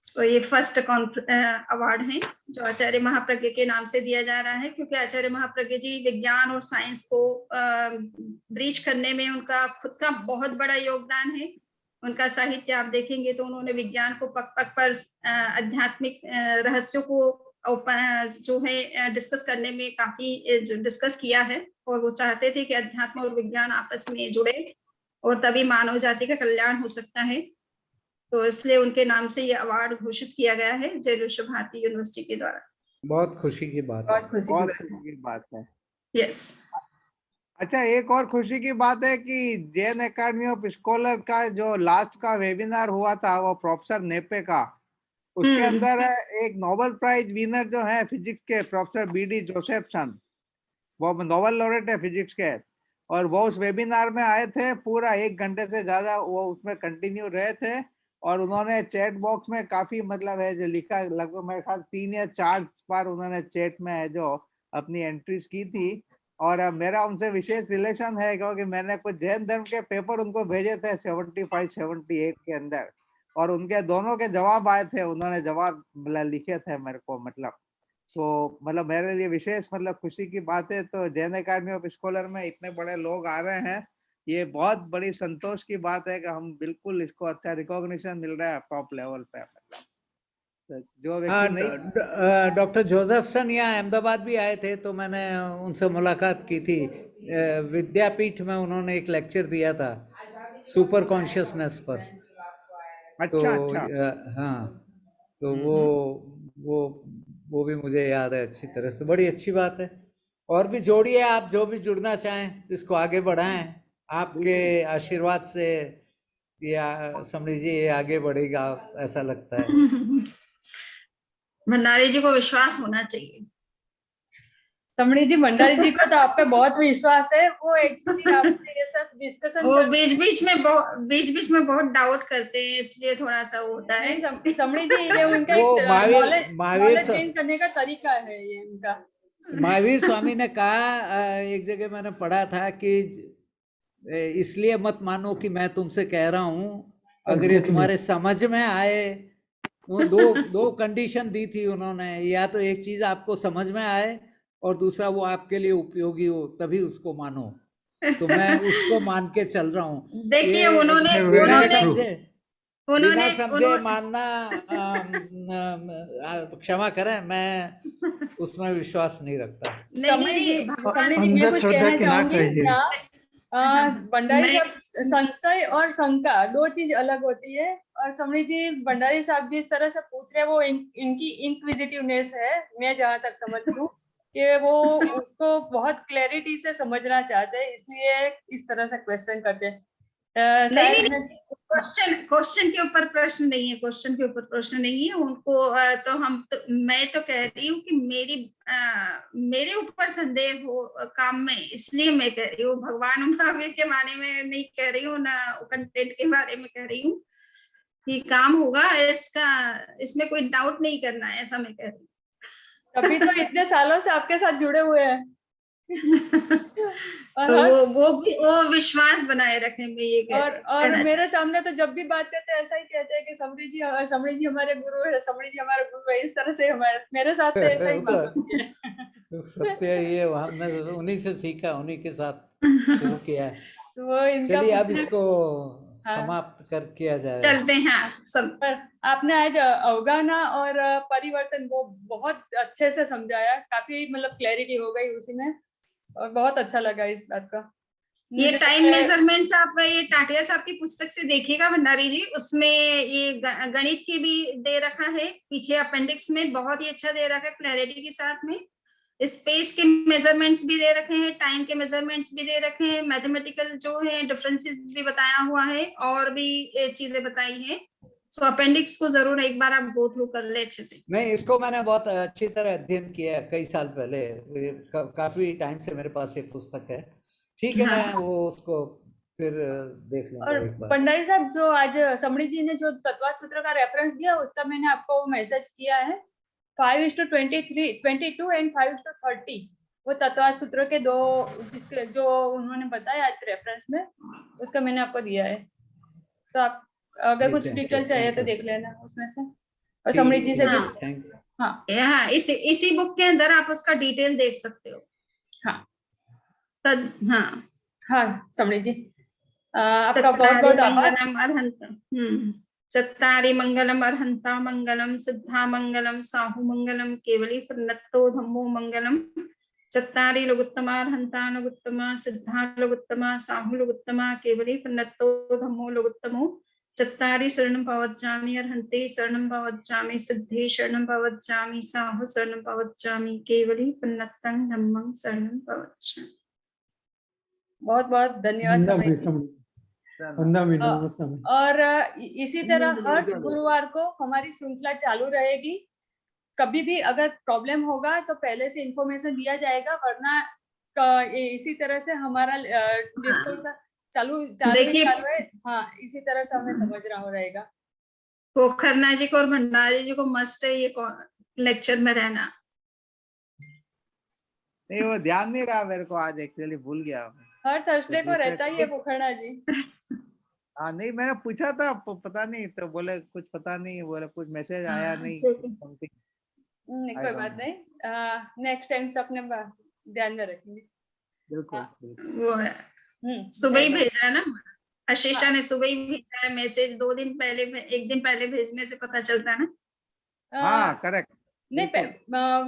तो ये फर्स्ट अवार्ड है जो आचार्य महाप्रज्ञ के नाम से दिया जा रहा है, क्योंकि आचार्य महाप्रज्ञ जी विज्ञान और साइंस को ब्रीच करने में उनका खुद का बहुत बड़ा योगदान है। उनका साहित्य आप देखेंगे तो उन्होंने विज्ञान को पग पग पर आध्यात्मिक रहस्यों को जो है डिस्कस करने में काफी डिस्कस किया है और वो चाहते थे कि अध्यात्म और विज्ञान आपस में जुड़े और तभी मानव जाति का कल्याण हो सकता है। तो इसलिए उनके नाम से ये अवार्ड घोषित किया गया है जैन विश्व भारती यूनिवर्सिटी के द्वारा। बहुत खुशी की बात है। बहुत खुशी की बहुत बात है। खुशी की बात है। यस। अच्छा, एक और खुशी की बात है कि जैन एकेडमी ऑफ स्कॉलर का जो लास्ट का वेबिनार हुआ था वो प्रोफेसर नेपे का, उसके अंदर एक नोबेल प्राइज विनर जो है फिजिक्स के प्रोफेसर BD जोसेफसन, वो नोबेल लॉरेट है फिजिक्स के, और वो उस वेबिनार में आए थे। पूरा 1 घंटे से ज्यादा वो उसमें कंटिन्यू रहे थे और उन्होंने चैट बॉक्स में काफी मतलब है जो लिखा, लगभग मेरे ख्याल 3 या 4 बार उन्होंने चैट में है जो अपनी एंट्रीज की थी। और मेरा उनसे विशेष रिलेशन है क्योंकि मैंने कुछ जैन धर्म के पेपर उनको भेजे थे 75-78 के अंदर, और उनके दोनों के जवाब आए थे, उन्होंने जवाब मतलब लिखे थे मेरे को, मतलब तो मतलब मेरे लिए विशेष मतलब खुशी की बात है। तो जैन एकेडमी ऑफ स्कॉलर में इतने बड़े लोग आ रहे हैं, ये बहुत बड़ी संतोष की बात है कि हम बिल्कुल इसको अच्छा रिकॉग्निशन मिल रहा है टॉप लेवल पे। मतलब तो जो व्यक्ति नहीं, डॉक्टर जोसेफसन यहाँ अहमदाबाद भी आए थे तो मैंने उनसे मुलाकात की थी। विद्यापीठ में उन्होंने एक लेक्चर दिया था सुपर कॉन्शियसनेस पर। तो अच्छा। हाँ, तो वो भी मुझे याद है अच्छी तरह से। बड़ी अच्छी बात है। और भी जोड़िए, आप जो भी जुड़ना चाहें इसको आगे बढ़ाएं। आपके आशीर्वाद से ये समझ लीजिए ये आगे बढ़ेगा, ऐसा लगता है। भंडारी जी को विश्वास होना चाहिए। समणी जी, भंडारी जी को तो आप पे बहुत विश्वास है। वो एक्चुअली आपसे ये सब डिस्कशन वो बीच बीच में बहुत डाउट करते हैं, इसलिए थोड़ा सा वो होता है। समणी जी, ये उनका वो नॉलेज गेन करने का तरीका है ये उनका। महावीर स्वामी ने कहा, एक जगह मैंने पढ़ा था कि इसलिए मत मानो कि मैं तुमसे कह रहा हूं, अगर ये तुम्हारे समझ में आए। वो दो कंडीशन दी थी उन्होंने, या तो एक चीज आपको समझ में आए और दूसरा वो आपके लिए उपयोगी हो, तभी उसको मानो। तो मैं उसको मान के चल रहा हूँ। देखिए उन्होंने बिना समझे मानना, क्षमा करें, मैं उसमें विश्वास नहीं रखता। नहीं, समणी जी, मैं कुछ कहना चाहूंगी। भंडारी साहब, संशय और शंका दो चीज अलग होती है। और समृद्धि जी, भंडारी साहब जिस तरह से पूछ रहे हैं वो इनकी इंक्विजिटिवनेस है, मैं जहां तक समझती हूँ कि वो उसको बहुत क्लैरिटी से समझना चाहते हैं, इसलिए इस तरह से क्वेश्चन करते हैं। नहीं, क्वेश्चन के ऊपर प्रश्न नहीं है, क्वेश्चन के ऊपर प्रश्न नहीं है उनको। मैं तो कह रही हूँ कि मेरे ऊपर संदेह हो काम में, इसलिए मैं कह रही हूँ। भगवान महावीर के माने में नहीं कह रही हूँ, ना कंटेंट के बारे में कह रही हूँ कि काम होगा इसका, इसमें कोई डाउट नहीं करना है, ऐसा मैं कह रही हूँ। तभी तो इतने सालों से आपके साथ जुड़े हुए हैं। तो वो विश्वास बनाए रखें, मैं ये और मेरे सामने तो जब भी बात करते हैं ऐसा ही कहते हैं कि समृद्धि जी हमारे गुरु है, समृद्धि जी हमारे गुरु है, इस तरह से मेरे साथ तो ऐसा ही बात होती है। सत्य ये हमने उन्हीं से सीखा, उन्हीं के साथ शुरू किया है। तो चलिए अब इसको समाप्त कर किया जाए, चलते हैं। पर आपने आज अवगाहना और परिवर्तन को बहुत अच्छे से समझाया, काफी मतलब क्लैरिटी हो गई उसी में, और बहुत अच्छा लगा इस बात का। ये टाइम मेजरमेंट्स आप ये टाटिया साहब की पुस्तक से देखिएगा भंडारी जी, उसमें ये गणित की भी दे रखा है, पीछे अपेंडिक्स में बहुत ही अच्छा दे रखा है क्लैरिटी के साथ में। स्पेस के मेजरमेंट्स भी दे रखे हैं, टाइम के मेजरमेंट्स भी दे रखे हैं, मैथमेटिकल जो है डिफरेंसेस भी बताया हुआ है, और भी चीजें बताई हैं। सो अपेंडिक्स को जरूर एक बार आप गो थ्रू कर ले अच्छे से। नहीं, इसको मैंने बहुत अच्छी तरह अध्ययन किया है कई साल पहले, काफी टाइम से मेरे पास ये पुस्तक है। ठीक है, मैं वो उसको फिर देख लूंगा एक बार। भंडारी साहब, जो आज समृद्धि जी ने जो तत्वार्थ सूत्र का रेफरेंस दिया, उसका मैंने आपको मैसेज किया है। 5:22 एंड 5:30 वो तत्वार्थ सूत्र के दो, जिसके जो उन्होंने बताया आज रेफरेंस में, उसका मैंने आपको दिया है। तो आप अगर कुछ डिटेल चाहिए तो देख लेना उसमें से, और समृद्धि जी से भी। हाँ, इसी बुक के अंदर आप उसका डिटेल देख सकते हो। हाँ समृद्धि जी, आपका बहुत बहुत आभार। चत्तारि मंगलम अर्हंता मंगलम, सिद्धा मंगलम, साहु मंगलम, केवली प्रनत्तो धम्मो मंगलम। चत्तारि लोगुत्तमा अर्हंता लोगुत्तमा, सिद्धा लोगुत्तमा, साहु लोगुत्तमा, केवली प्रनत्तो धम्मो लोगुत्तमो। चत्तारि शरणं भवज्जामि अर्हन्ते शरणं भवज्जामि, सिद्धे शरणं भवज्जामि, साहु शरणं भवज्जामि, केवली प्रनत्तं धम्मं शरणं भवज्जामि। बहुत बहुत धन्यवाद। और इसी तरह हर गुरुवार को हमारी श्रृंखला चालू रहेगी। कभी भी अगर प्रॉब्लम होगा तो पहले से इंफॉर्मेशन दिया जाएगा, वरना इसी तरह से हमारा डिस्कशन चालू है। हाँ, इसी तरह से हमें समझना हो रहेगा। पोखरना जी को और भंडारी जी को मस्ट है ये लेक्चर में रहना। नहीं, वो ध्यान नहीं रहा मेरे को, आज एक्चुअली भूल गया। हर थर्सडे को रहता ही है पोखरना जी। हाँ, नहीं मैंने पूछा था, पता नहीं, तो बोले कुछ पता नहीं, बोले कुछ मैसेज आया नहीं, नहीं कोई बात नहीं, नेक्स्ट टाइम से अपने ध्यान में रखेंगे। बिल्कुल वो है, सुबह ही भेजा है ना, आशीषा ने सुबह ही भेजा है मैसेज। 2 दिन पहले, 1 दिन पहले भेजने से पता चलता है ना। हाँ करेक्ट। नहीं,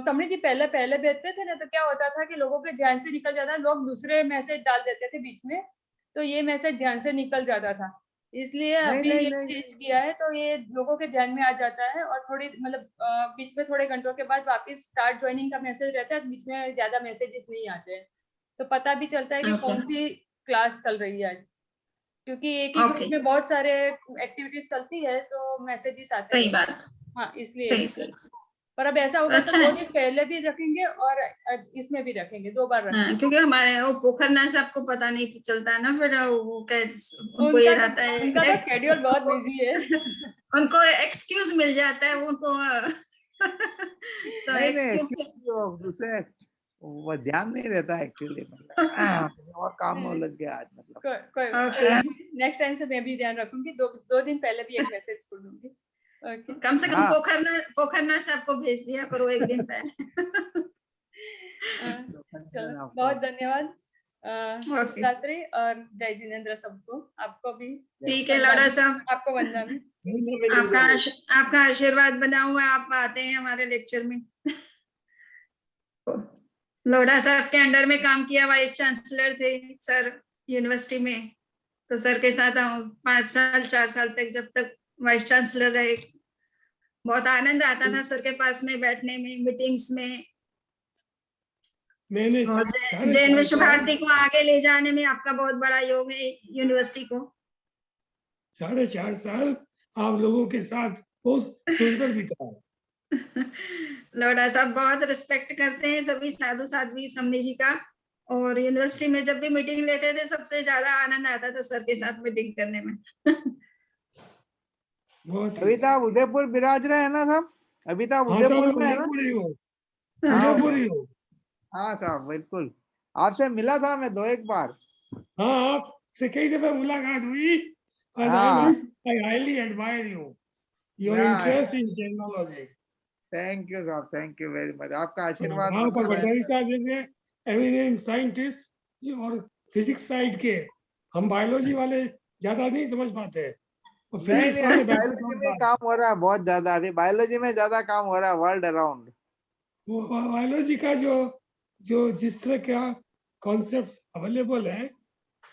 समृद्धि जी पहले भेजते थे ना, तो क्या होता था कि लोगों के ध्यान से निकल जाता, लोग दूसरे मैसेज डाल देते थे बीच में, तो ये मैसेज ध्यान से निकल जाता था। इसलिए अभी ये चेंज किया है तो ये लोगों के ध्यान में आ जाता है, और थोड़ी मतलब बीच में थोड़े घंटों के बाद वापस स्टार्ट ज्वाइनिंग का मैसेज रहता है, बीच में ज्यादा मैसेजेस नहीं आते हैं, तो पता भी चलता है कि कौन सी क्लास चल रही है आज, क्योंकि एक ही ग्रुप में बहुत सारे एक्टिविटीज चलती है तो मैसेजेस आते हैं। हाँ, इसलिए पर अब ऐसा होगा तो 2 दिन पहले भी रखेंगे और इसमें भी रखेंगे, 2 बार रखेंगे। क्योंकि हमारे वो पोखरना से आपको पता नहीं चलता है ना, फिर वो उनको ये रहता है, उनका तो शेड्यूल बहुत बिजी है। उनको एक्सक्यूज मिल जाता है उनको। तो एक्सक्यूज दूसरे वो ध्यान नहीं रहता एक्चुअली, मतलब और काम में उलझ गया आज, मतलब नेक्स्ट टाइम से मैं भी ध्यान रखूंगी, 2 दिन पहले भी एक मैसेज छोड़ दूंगी। कम से कम पोखरना से आपको भेज दिया करो 1 दिन पहले। चलो, बहुत धन्यवाद, रात्रि और जय जिनेंद्र सबको, आपको भी। ठीक है लोढ़ा साहब, आपको वंदन। आपका आशीर्वाद बना हुआ है, आप आते हैं हमारे लेक्चर में। लोढ़ा साहब के अंडर में काम किया, वाइस चांसलर थे सर, यूनिवर्सिटी में, तो सर के साथ 5 साल 4 साल तक जब तक वाइस चांसलर रहे, बहुत आनंद आता था सर के पास में बैठने में, मीटिंग्स में। मैंने और जैन विश्व भारती को आगे ले जाने में आपका बहुत बड़ा योग है यूनिवर्सिटी को। 4.5 साल आप लोगों के साथ बहुत सुंदर बिता। लोढ़ा साहब बहुत रिस्पेक्ट करते हैं सभी साधु साध्वी समनी जी का, और यूनिवर्सिटी में जब भी मीटिंग लेते थे सबसे ज्यादा आनंद आता था सर के साथ मीटिंग करने में। अभी तो आप उदयपुर विराज रहे हैं ना साहब? अभी तो आप उदयपुर में है ना? उदयपुर ही हो। हाँ साहब बिल्कुल, आपसे मिला था मैं 2-1 बार। हाँ, आपसे कई दफा मुलाकात हुई। हाँ। I highly admire you. Your interest in genealogy. Thank you साहब, थैंक यू वेरी मच। आपका आशीर्वाद वहाँ पर बना रहे। भंडारी साहब जैसे एमिनेंट साइंटिस्ट और फिजिक्स साइड के, हम बायोलॉजी वाले ज्यादा नहीं समझ पाते। नहीं नहीं, बायोलॉजी में काम हो रहा है बहुत ज्यादा, अभी बायोलॉजी में ज्यादा काम हो रहा है वर्ल्ड अराउंड। वो बायोलॉजी का जो जिस तरह का कॉन्सेप्ट अवेलेबल है,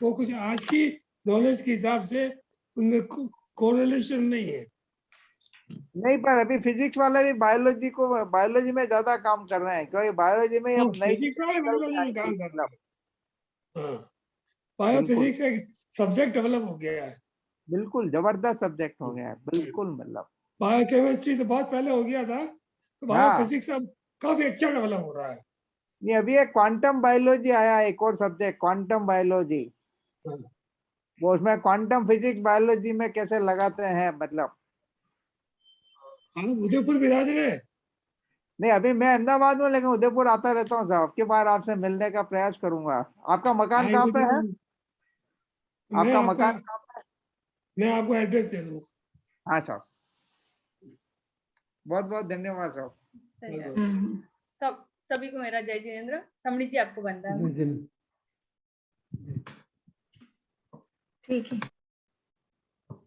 वो कुछ आज की नॉलेज के हिसाब से उनमें कोरिलेशन नहीं है। नहीं, पर अभी फिजिक्स वाले भी बायोलॉजी में ज्यादा काम कर रहे हैं, क्योंकि बायोलॉजी में अब नई फिजिक्स वाले बायोलॉजी में काम कर रहे हैं। हाँ, बायोफिजिक्स एक सब्जेक्ट डेवलप हो गया है, बिल्कुल जबरदस्त सब्जेक्ट हो गया है, बिल्कुल मतलब। बायोकेमिस्ट्री तो बहुत पहले हो गया था, तो बायोफिजिक्स अब काफी अच्छा डेवलप हो रहा है। नहीं, अभी एक क्वांटम बायोलॉजी आया है, एक और सब्जेक्ट क्वांटम बायोलॉजी। वो उसमें क्वांटम फिजिक्स बायोलॉजी में कैसे लगाते हैं मतलब। आप उदयपुर विराज रहे? नहीं, अभी मैं अहमदाबाद में, लेकिन उदयपुर आता रहता हूँ साहब। आपके बार आपसे मिलने का प्रयास करूंगा। आपका मकान कहाँ पे है? आपका मकान कहाँ पे है? मैं आपको एड्रेस दे दूंगा। हाँ साहब, बहुत बहुत धन्यवाद साहब। सभी को मेरा जय जिनेंद्र। समणी जी आपको बनता है। ठीक है।